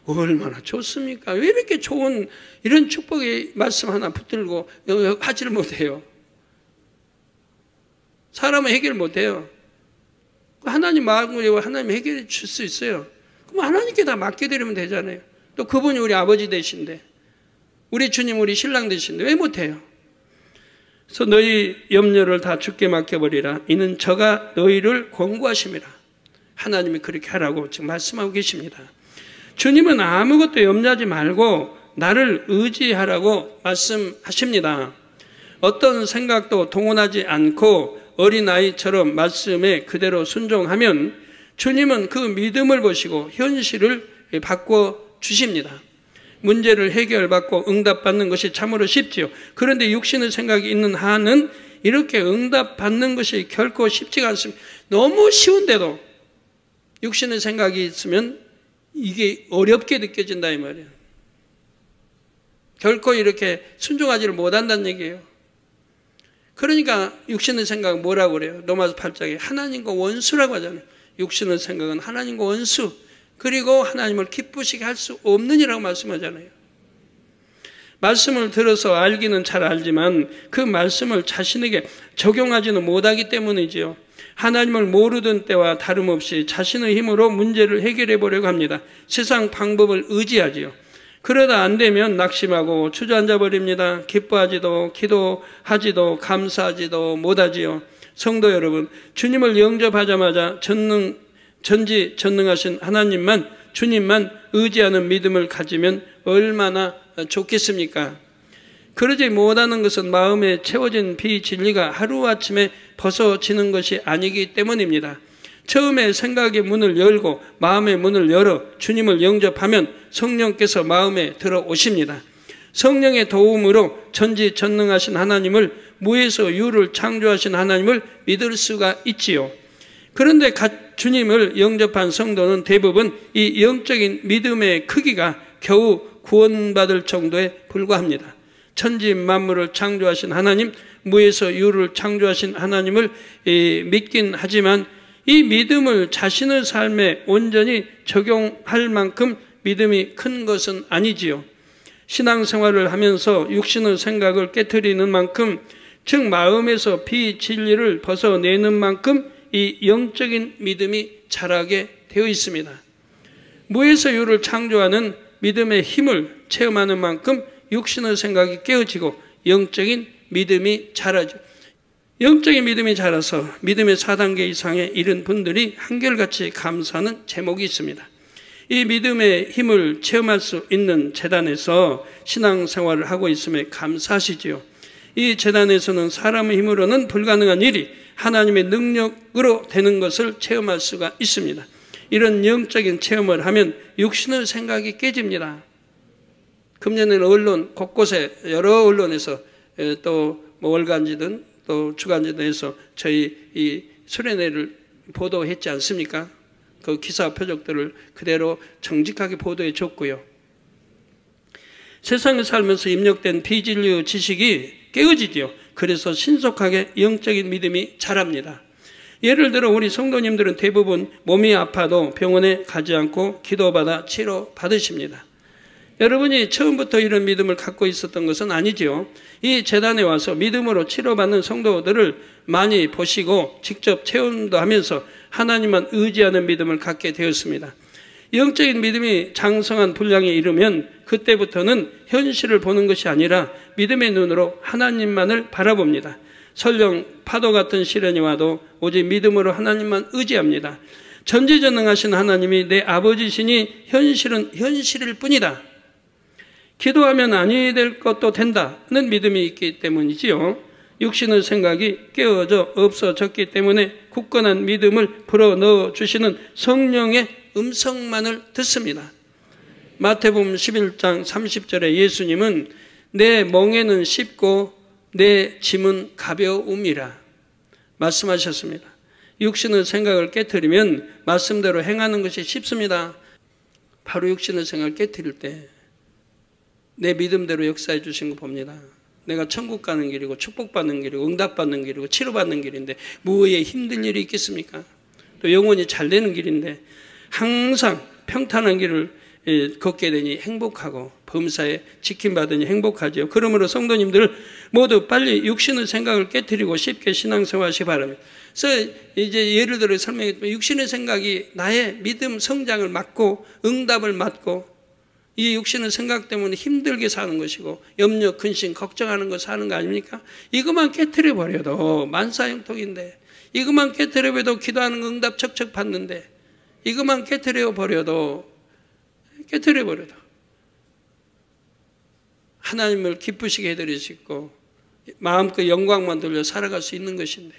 얼마나 좋습니까? 왜 이렇게 좋은 이런 축복의 말씀 하나 붙들고 하지를 못해요? 사람은 해결 못해요. 하나님 마음을 하나님 해결해 줄 수 있어요. 그럼 하나님께 다 맡겨드리면 되잖아요. 또 그분이 우리 아버지 되신데, 우리 주님 우리 신랑 되신데 왜 못해요? 그래서 너희 염려를 다 주께 맡겨버리라. 이는 저가 너희를 권고하심이라. 하나님이 그렇게 하라고 지금 말씀하고 계십니다. 주님은 아무것도 염려하지 말고 나를 의지하라고 말씀하십니다. 어떤 생각도 동원하지 않고 어린아이처럼 말씀에 그대로 순종하면 주님은 그 믿음을 보시고 현실을 바꿔주십니다. 문제를 해결받고 응답받는 것이 참으로 쉽지요. 그런데 육신의 생각이 있는 한은 이렇게 응답받는 것이 결코 쉽지가 않습니다. 너무 쉬운데도 육신의 생각이 있으면 이게 어렵게 느껴진다 이 말이에요. 결코 이렇게 순종하지를 못한다는 얘기예요. 그러니까 육신의 생각은 뭐라고 그래요? 로마서 8장에 하나님과 원수라고 하잖아요. 육신의 생각은 하나님과 원수, 그리고 하나님을 기쁘시게 할 수 없느니라고 말씀하잖아요. 말씀을 들어서 알기는 잘 알지만 그 말씀을 자신에게 적용하지는 못하기 때문이지요. 하나님을 모르던 때와 다름없이 자신의 힘으로 문제를 해결해 보려고 합니다. 세상 방법을 의지하지요. 그러다 안 되면 낙심하고 주저앉아 버립니다. 기뻐하지도 기도하지도 감사하지도 못하지요. 성도 여러분, 주님을 영접하자마자 전지전능하신 하나님만, 주님만 의지하는 믿음을 가지면 얼마나 좋겠습니까? 그러지 못하는 것은 마음에 채워진 비진리가 하루아침에 벗어지는 것이 아니기 때문입니다. 처음에 생각의 문을 열고 마음의 문을 열어 주님을 영접하면 성령께서 마음에 들어오십니다. 성령의 도움으로 전지전능하신 하나님을, 무에서 유를 창조하신 하나님을 믿을 수가 있지요. 그런데 주님을 영접한 성도는 대부분 이 영적인 믿음의 크기가 겨우 구원받을 정도에 불과합니다. 천지 만물을 창조하신 하나님, 무에서 유를 창조하신 하나님을 믿긴 하지만 이 믿음을 자신의 삶에 온전히 적용할 만큼 믿음이 큰 것은 아니지요. 신앙생활을 하면서 육신의 생각을 깨트리는 만큼, 즉 마음에서 비진리를 벗어내는 만큼 이 영적인 믿음이 자라게 되어 있습니다. 무에서 유를 창조하는 믿음의 힘을 체험하는 만큼 육신의 생각이 깨어지고 영적인 믿음이 자라죠. 영적인 믿음이 자라서 믿음의 4단계 이상에 이른 분들이 한결같이 감사하는 제목이 있습니다. 이 믿음의 힘을 체험할 수 있는 재단에서 신앙생활을 하고 있음에 감사하시지요. 이 재단에서는 사람의 힘으로는 불가능한 일이 하나님의 능력으로 되는 것을 체험할 수가 있습니다. 이런 영적인 체험을 하면 육신의 생각이 깨집니다. 금년에는 언론 곳곳에 여러 언론에서 또 월간지든 또 주간지든 해서 저희 이 수련회를 보도했지 않습니까? 그 기사 표적들을 그대로 정직하게 보도해 줬고요. 세상에 살면서 입력된 비진리의 지식이 깨어지지요. 그래서 신속하게 영적인 믿음이 자랍니다. 예를 들어 우리 성도님들은 대부분 몸이 아파도 병원에 가지 않고 기도받아 치료받으십니다. 여러분이 처음부터 이런 믿음을 갖고 있었던 것은 아니지요. 이 재단에 와서 믿음으로 치료받는 성도들을 많이 보시고 직접 체험도 하면서 하나님만 의지하는 믿음을 갖게 되었습니다. 영적인 믿음이 장성한 분량에 이르면 그때부터는 현실을 보는 것이 아니라 믿음의 눈으로 하나님만을 바라봅니다. 설령 파도 같은 시련이 와도 오직 믿음으로 하나님만 의지합니다. 전지전능하신 하나님이 내 아버지시니 현실은 현실일 뿐이다. 기도하면 아니 될 것도 된다는 믿음이 있기 때문이지요. 육신의 생각이 깨어져 없어졌기 때문에 굳건한 믿음을 불어넣어 주시는 성령의 음성만을 듣습니다. 마태복음 11장 30절에 예수님은 내 멍에는 쉽고 내 짐은 가벼움이라 말씀하셨습니다. 육신의 생각을 깨트리면 말씀대로 행하는 것이 쉽습니다. 바로 육신의 생각을 깨트릴 때 내 믿음대로 역사해 주신 거 봅니다. 내가 천국 가는 길이고 축복받는 길이고 응답받는 길이고 치료받는 길인데 무엇에 힘든 일이 있겠습니까? 또 영혼이 잘 되는 길인데 항상 평탄한 길을 걷게 되니 행복하고 범사에 지킴받으니 행복하죠. 그러므로 성도님들 모두 빨리 육신의 생각을 깨트리고 쉽게 신앙생활하시기 바랍니다. 그래서 이제 예를 들어 설명했지만 육신의 생각이 나의 믿음 성장을 막고 응답을 막고 이 육신의 생각 때문에 힘들게 사는 것이고 염려, 근심, 걱정하는 거 사는 거 아닙니까? 이것만 깨트려 버려도 만사형통인데, 이것만 깨트려 버려도 기도하는 응답 척척 받는데, 이것만 깨트려 버려도 하나님을 기쁘시게 해드릴 수 있고 마음껏 영광만 돌려 살아갈 수 있는 것인데,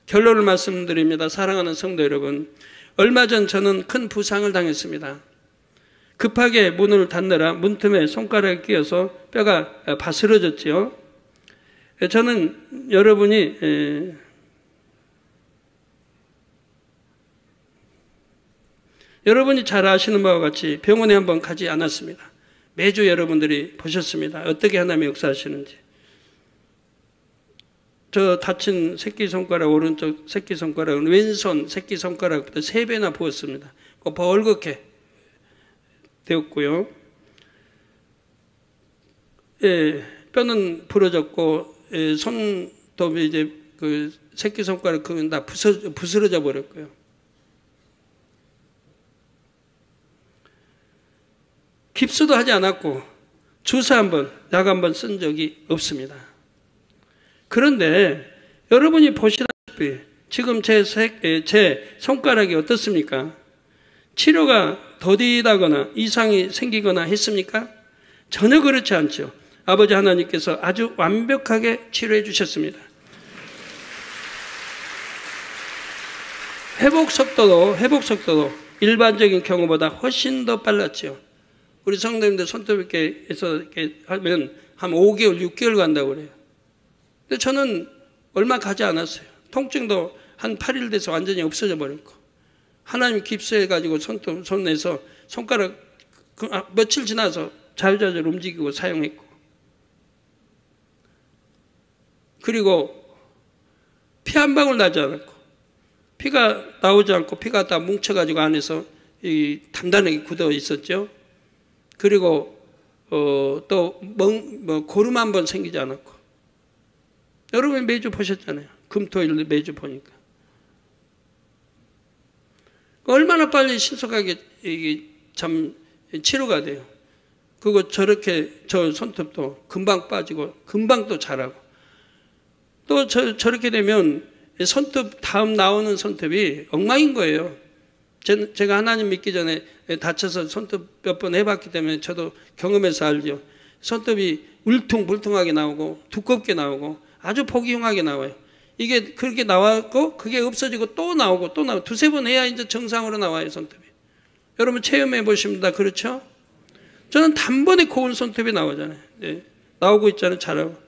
결론을 말씀드립니다. 사랑하는 성도 여러분, 얼마 전 저는 큰 부상을 당했습니다. 급하게 문을 닫느라 문틈에 손가락이 끼어서 뼈가 바스러졌지요. 저는 여러분이 잘 아시는 바와 같이 병원에 한번 가지 않았습니다. 매주 여러분들이 보셨습니다. 어떻게 하나님의 역사하시는지. 저 다친 새끼손가락, 오른쪽 새끼손가락은 왼손 새끼손가락보다 3배나 부었습니다. 벌겋게 되었고요. 뼈는 부러졌고, 손도 이제 그 새끼손가락 그건 다 부스러져 버렸고요. 깁스도 하지 않았고, 주사 약 한 번 쓴 적이 없습니다. 그런데 여러분이 보시다시피 지금 제 손가락이 어떻습니까? 치료가 더디다거나 이상이 생기거나 했습니까? 전혀 그렇지 않죠. 아버지 하나님께서 아주 완벽하게 치료해 주셨습니다. 회복 속도도 일반적인 경우보다 훨씬 더 빨랐죠. 우리 성도님들 손톱 이렇게 해서 이렇게 하면 한 5개월, 6개월 간다고 그래요. 근데 저는 얼마 가지 않았어요. 통증도 한 8일 돼서 완전히 없어져 버렸고, 하나님 깁스해가지고 손에서 손가락 며칠 지나서 자유자재로 움직이고 사용했고, 그리고 피 한 방울 나지 않았고, 피가 나오지 않고 피가 다 뭉쳐가지고 안에서 단단하게 굳어 있었죠. 그리고 또 고름 한 번 생기지 않았고, 여러분이 매주 보셨잖아요. 금토일 매주 보니까 얼마나 빨리 신속하게 이게 참 치료가 돼요. 그리고 저렇게 저 손톱도 금방 빠지고 금방 또 자라고, 또 저렇게 되면 손톱 다음 나오는 손톱이 엉망인 거예요. 제가 하나님 믿기 전에 다쳐서 손톱 몇 번 해봤기 때문에 저도 경험해서 알죠. 손톱이 울퉁불퉁하게 나오고 두껍게 나오고 아주 보기 흉하게 나와요. 이게 그렇게 나왔고 그게 없어지고 또 나오고 또 나오고 두세 번 해야 이제 정상으로 나와요, 손톱이. 여러분 체험해 보시면 다 그렇죠? 저는 단번에 고운 손톱이 나오잖아요. 네. 나오고 있잖아요, 자라고.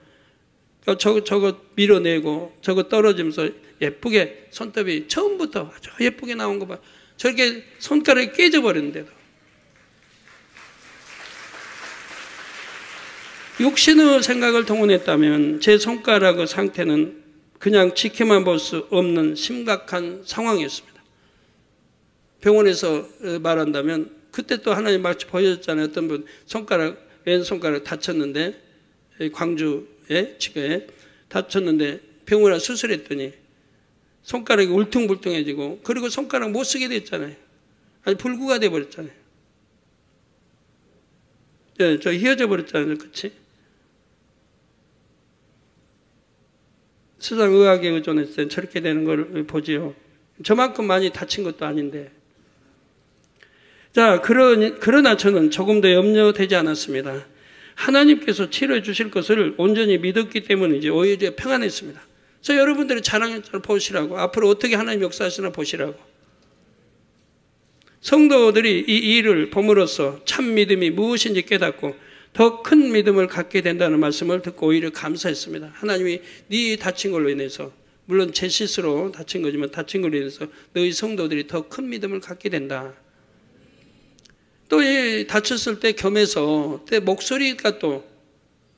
저거 밀어내고 저거 떨어지면서 예쁘게 손톱이 처음부터 아주 예쁘게 나온 거 봐. 저렇게 손가락이 깨져버리는데도. 육신의 생각을 동원했다면 제 손가락의 상태는 그냥 지켜만 볼 수 없는 심각한 상황이었습니다. 병원에서 말한다면 그때 또 하나님 마치 보여줬잖아요. 어떤 분 왼손가락 다쳤는데, 광주에 지구에 다쳤는데 병원에 수술했더니 손가락이 울퉁불퉁해지고, 그리고 손가락 못 쓰게 됐잖아요. 아니 불구가 돼버렸잖아요. 예, 저 휘어져 버렸잖아요, 그치? 세상 의학에 의존했을 때 저렇게 되는 걸 보지요. 저만큼 많이 다친 것도 아닌데. 자, 그러나 저는 조금 더 염려되지 않았습니다. 하나님께서 치료해 주실 것을 온전히 믿었기 때문이지 오히려 평안했습니다. 그래서 여러분들이 자랑을 보시라고, 앞으로 어떻게 하나님 역사하시나 보시라고. 성도들이 이 일을 봄으로써 참 믿음이 무엇인지 깨닫고 더 큰 믿음을 갖게 된다는 말씀을 듣고 오히려 감사했습니다. 하나님이 네 다친 걸로 인해서, 물론 제 실수로 다친 거지만 다친 걸로 인해서 너희 성도들이 더 큰 믿음을 갖게 된다. 또 이 다쳤을 때 겸해서 때 목소리가 또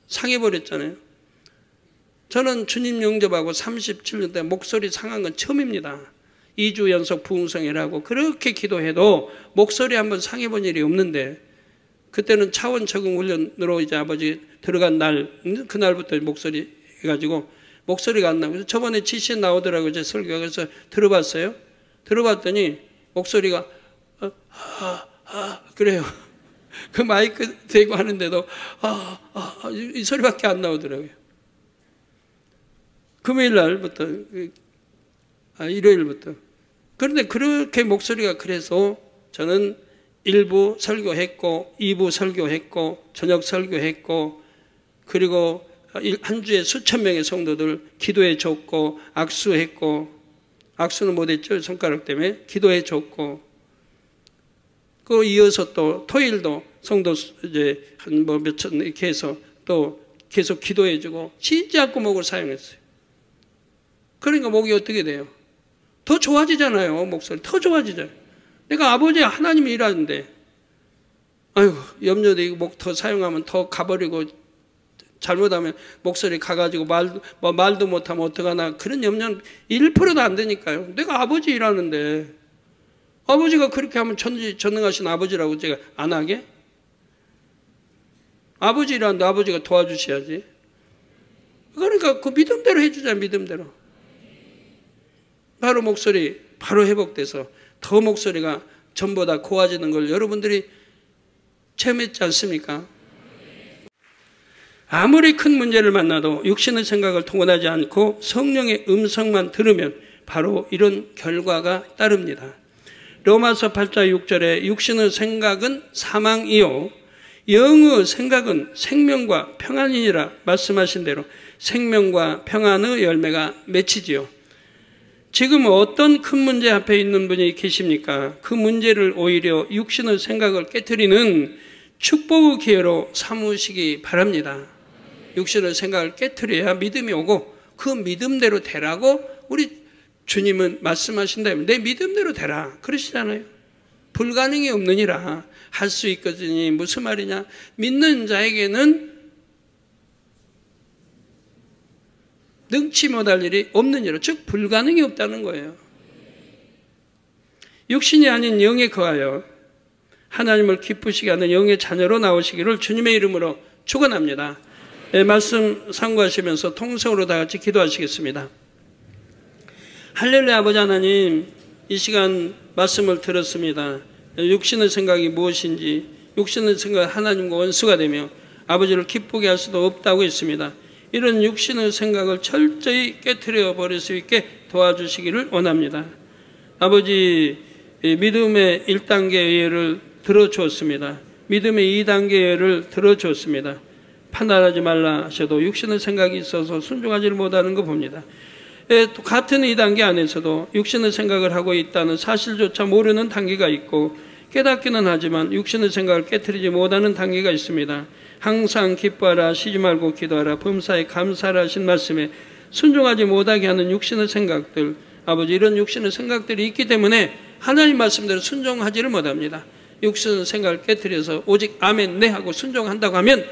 상해버렸잖아요. 저는 주님 영접하고 37년 때 목소리 상한 건 처음입니다. 2주 연속 부흥성회라고 그렇게 기도해도 목소리 한번 상해본 일이 없는데, 그때는 차원 적응 훈련으로 이제 아버지 들어간 날, 그날부터 목소리 해가지고 목소리가 안 나고, 그래서 저번에 지신 나오더라고요. 제 설교가. 그래서 들어봤어요. 들어봤더니 목소리가 그래요. 그 마이크 대고 하는데도 이 소리밖에 안 나오더라고요. 금요일 날부터, 일요일부터. 그런데 그렇게 목소리가 그래서 저는 1부 설교했고 2부 설교했고 저녁 설교했고, 그리고 한 주에 수천 명의 성도들 기도해 줬고 악수했고, 악수는 못했죠, 손가락 때문에. 기도해 줬고, 그 이어서 또 토요일도 성도 이제 한 몇천 이렇게 해서 또 계속 기도해 주고 쉬지 않고 목을 사용했어요. 그러니까 목이 어떻게 돼요? 더 좋아지잖아요. 목소리 더 좋아지잖아요. 내가 아버지 하나님이 일하는데, 아이고 염려되고 목 더 사용하면 더 가버리고 잘못하면 목소리 가가지고 말도 못하면 어떡하나, 그런 염려는 1%도 안 되니까요. 내가 아버지 일하는데, 아버지가 그렇게 하면 전능하신 아버지라고 제가 안 하게? 아버지 일하는데 아버지가 도와주셔야지. 그러니까 그 믿음대로 해주자, 믿음대로. 바로 목소리 바로 회복돼서 더 목소리가 전보다 고와지는 걸 여러분들이 체험했지 않습니까? 아무리 큰 문제를 만나도 육신의 생각을 통원하지 않고 성령의 음성만 들으면 바로 이런 결과가 따릅니다. 로마서 8장 6절에 육신의 생각은 사망이요 영의 생각은 생명과 평안이니라 말씀하신 대로 생명과 평안의 열매가 맺히지요. 지금 어떤 큰 문제 앞에 있는 분이 계십니까? 그 문제를 오히려 육신의 생각을 깨트리는 축복의 기회로 삼으시기 바랍니다. 육신의 생각을 깨트려야 믿음이 오고 그 믿음대로 되라고 우리 주님은 말씀하신다면 내 믿음대로 되라 그러시잖아요. 불가능이 없느니라 할 수 있거든요. 무슨 말이냐? 믿는 자에게는 능치 못할 일이 없느니라. 즉 불가능이 없다는 거예요. 육신이 아닌 영에 거하여 하나님을 기쁘시게 하는 영의 자녀로 나오시기를 주님의 이름으로 축원합니다. 말씀 상고하시면서 통성으로 다 같이 기도하시겠습니다. 할렐루야. 아버지 하나님, 이 시간 말씀을 들었습니다. 육신의 생각이 무엇인지, 육신의 생각 하나님과 원수가 되며 아버지를 기쁘게 할 수도 없다고 했습니다. 이런 육신의 생각을 철저히 깨트려 버릴 수 있게 도와주시기를 원합니다. 아버지, 믿음의 1단계의 예를 들어주었습니다. 믿음의 2단계의 예를 들어주었습니다. 판단하지 말라 하셔도 육신의 생각이 있어서 순종하지를 못하는 거 봅니다. 같은 2단계 안에서도 육신의 생각을 하고 있다는 사실조차 모르는 단계가 있고 깨닫기는 하지만 육신의 생각을 깨트리지 못하는 단계가 있습니다. 항상 기뻐하라, 쉬지 말고 기도하라, 범사에 감사하라 하신 말씀에 순종하지 못하게 하는 육신의 생각들, 아버지 이런 육신의 생각들이 있기 때문에 하나님 말씀대로 순종하지를 못합니다. 육신의 생각을 깨트려서 오직 아멘 네 하고 순종한다고 하면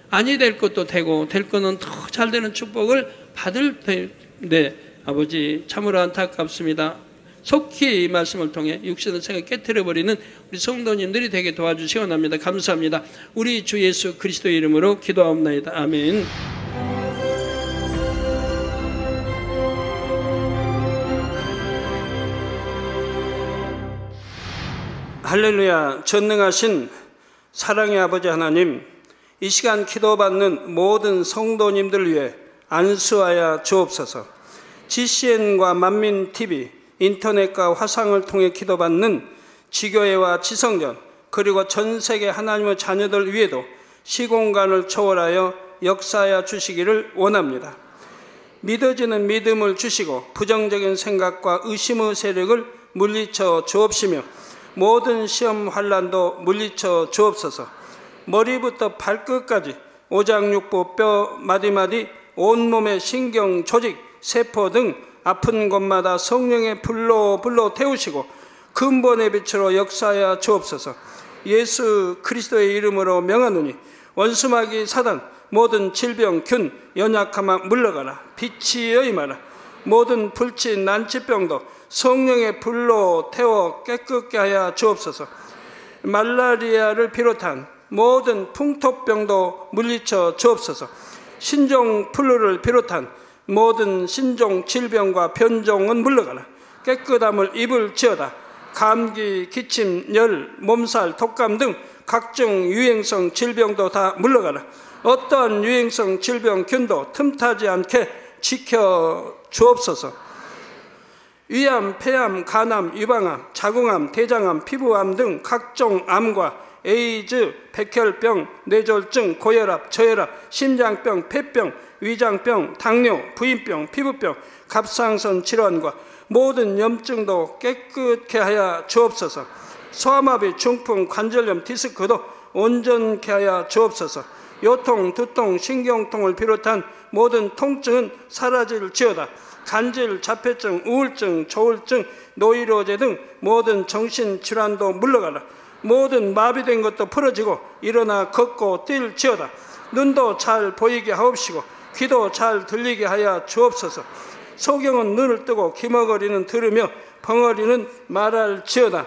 아니 될 것도 되고 될 거는 더 잘 되는 축복을 받을 텐데 아버지 참으로 안타깝습니다. 속히 이 말씀을 통해 육신의 생각을 깨트려버리는 우리 성도님들이 되게 도와주시기 원합니다. 감사합니다. 우리 주 예수 그리스도의 이름으로 기도하옵나이다. 아멘. 할렐루야. 전능하신 사랑의 아버지 하나님, 이 시간 기도받는 모든 성도님들 위해 안수하여 주옵소서. GCN과 만민TV, 인터넷과 화상을 통해 기도받는 지교회와 지성전, 그리고 전 세계 하나님의 자녀들 위에도 시공간을 초월하여 역사하여 주시기를 원합니다. 믿어지는 믿음을 주시고 부정적인 생각과 의심의 세력을 물리쳐 주옵시며 모든 시험 환난도 물리쳐 주옵소서. 머리부터 발끝까지 오장육부 뼈 마디마디 온몸의 신경 조직 세포 등 아픈 곳마다 성령의 불로 태우시고 근본의 빛으로 역사하여 주옵소서. 예수 그리스도의 이름으로 명하노니 원수마귀 사단 모든 질병 균 연약함아 물러가라. 빛이여 임하라. 모든 불치 난치병도 성령의 불로 태워 깨끗게 하여 주옵소서. 말라리아를 비롯한 모든 풍토병도 물리쳐 주옵소서. 신종 플루를 비롯한 모든 신종 질병과 변종은 물러가라. 깨끗함을 입을지어다. 감기, 기침, 열, 몸살, 독감 등 각종 유행성 질병도 다 물러가라. 어떠한 유행성 질병균도 틈타지 않게 지켜 주옵소서. 위암, 폐암, 간암, 유방암, 자궁암, 대장암, 피부암 등 각종 암과 에이즈, 백혈병, 뇌졸중, 고혈압, 저혈압, 심장병, 폐병, 위장병, 당뇨, 부인병, 피부병, 갑상선 질환과 모든 염증도 깨끗게 하여 주옵소서. 소아마비, 중풍, 관절염, 디스크도 온전케 하여 주옵소서. 요통, 두통, 신경통을 비롯한 모든 통증은 사라질지어다. 간질, 자폐증, 우울증, 조울증, 노이로제 등 모든 정신질환도 물러가라. 모든 마비된 것도 풀어지고 일어나 걷고 뛸지어다. 눈도 잘 보이게 하옵시고 귀도 잘 들리게 하여 주옵소서. 소경은 눈을 뜨고 기머거리는 들으며 벙어리는 말할지어다.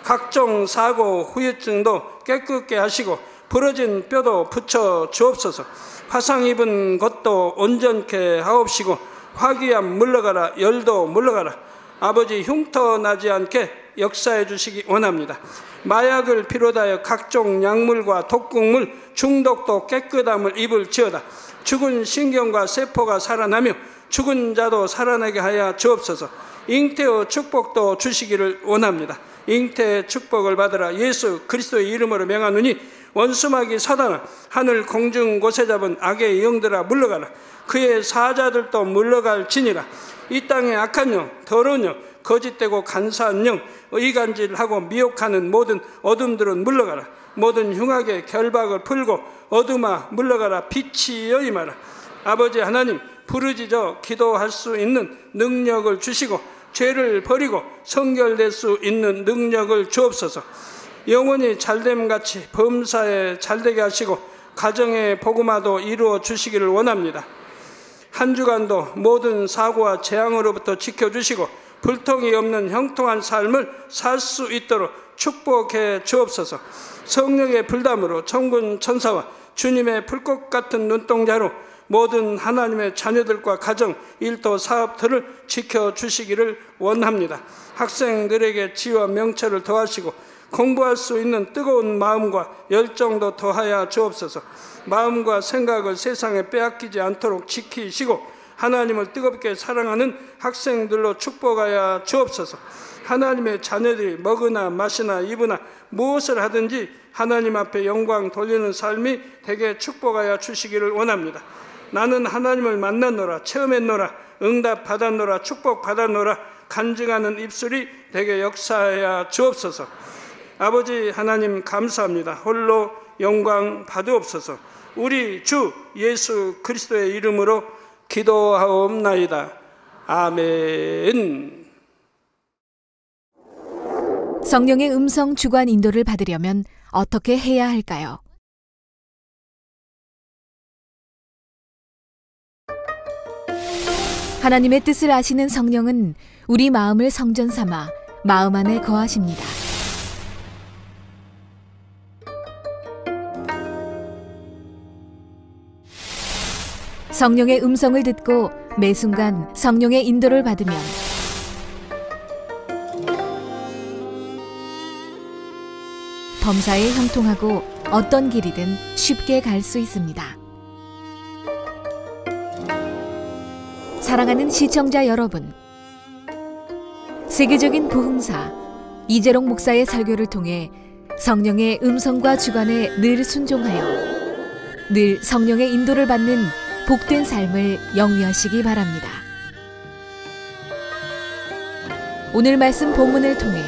각종 사고 후유증도 깨끗게 하시고 부러진 뼈도 붙여 주옵소서. 화상 입은 것도 온전케 하옵시고 화기암 물러가라. 열도 물러가라. 아버지 흉터 나지 않게 역사해 주시기 원합니다. 마약을 비롯하여 각종 약물과 독극물 중독도 깨끗함을 입을지어다. 죽은 신경과 세포가 살아나며 죽은 자도 살아나게 하여 주옵소서. 잉태의 축복도 주시기를 원합니다. 잉태의 축복을 받으라. 예수 그리스도의 이름으로 명하노니 원수마귀 사단아, 하늘 공중 곳에 잡은 악의 영들아 물러가라. 그의 사자들도 물러갈지니라. 이 땅의 악한 영, 더러운 영, 거짓되고 간사한 영, 의간질하고 미혹하는 모든 어둠들은 물러가라. 모든 흉악의 결박을 풀고 어둠아 물러가라. 빛이여 임하라. 아버지 하나님, 부르짖어 기도할 수 있는 능력을 주시고 죄를 버리고 성결될 수 있는 능력을 주옵소서. 영혼이 잘됨같이 범사에 잘되게 하시고 가정의 복음화도 이루어 주시기를 원합니다. 한 주간도 모든 사고와 재앙으로부터 지켜주시고 불통이 없는 형통한 삶을 살 수 있도록 축복해 주옵소서. 성령의 불담으로 천군 천사와 주님의 불꽃 같은 눈동자로 모든 하나님의 자녀들과 가정, 일도, 사업들을 지켜주시기를 원합니다. 학생들에게 지혜와 명철을 더하시고 공부할 수 있는 뜨거운 마음과 열정도 더하여 주옵소서. 마음과 생각을 세상에 빼앗기지 않도록 지키시고 하나님을 뜨겁게 사랑하는 학생들로 축복하여 주옵소서. 하나님의 자녀들이 먹으나 마시나 입으나 무엇을 하든지 하나님 앞에 영광 돌리는 삶이 되게 축복하여 주시기를 원합니다. 나는 하나님을 만났노라, 체험했노라, 응답 받았노라, 축복 받았노라 간증하는 입술이 되게 역사하여 주옵소서. 아버지 하나님 감사합니다. 홀로 영광 받으옵소서. 우리 주 예수 그리스도의 이름으로 기도하옵나이다. 아멘. 성령의 음성 주관 인도를 받으려면 어떻게 해야 할까요? 하나님의 뜻을 아시는 성령은 우리 마음을 성전 삼아 마음 안에 거하십니다. 성령의 음성을 듣고 매 순간 성령의 인도를 받으면 범사에 형통하고 어떤 길이든 쉽게 갈 수 있습니다. 사랑하는 시청자 여러분, 세계적인 부흥사 이재롱 목사의 설교를 통해 성령의 음성과 주관에 늘 순종하여 늘 성령의 인도를 받는 복된 삶을 영위하시기 바랍니다. 오늘 말씀 본문을 통해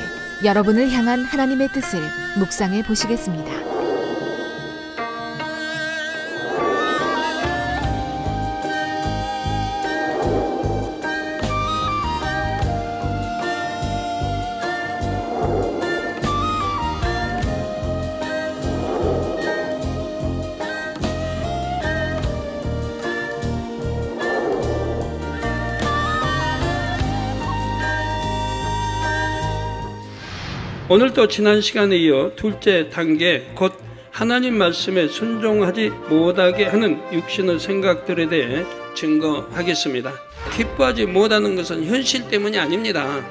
여러분을 향한 하나님의 뜻을 묵상해 보시겠습니다. 오늘도 지난 시간에 이어 둘째 단계, 곧 하나님 말씀에 순종하지 못하게 하는 육신의 생각들에 대해 증거하겠습니다. 기뻐하지 못하는 것은 현실 때문이 아닙니다.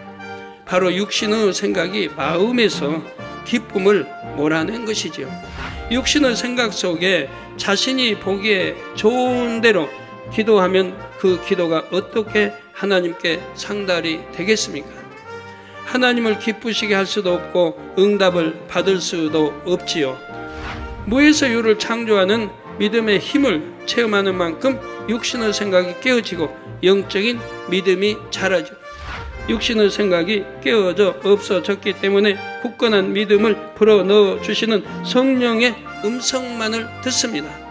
바로 육신의 생각이 마음에서 기쁨을 몰아낸 것이지요. 육신의 생각 속에 자신이 보기에 좋은 대로 기도하면 그 기도가 어떻게 하나님께 상달이 되겠습니까? 하나님을 기쁘시게 할 수도 없고 응답을 받을 수도 없지요. 무에서 유를 창조하는 믿음의 힘을 체험하는 만큼 육신의 생각이 깨어지고 영적인 믿음이 자라죠. 육신의 생각이 깨어져 없어졌기 때문에 굳건한 믿음을 불어넣어 주시는 성령의 음성만을 듣습니다.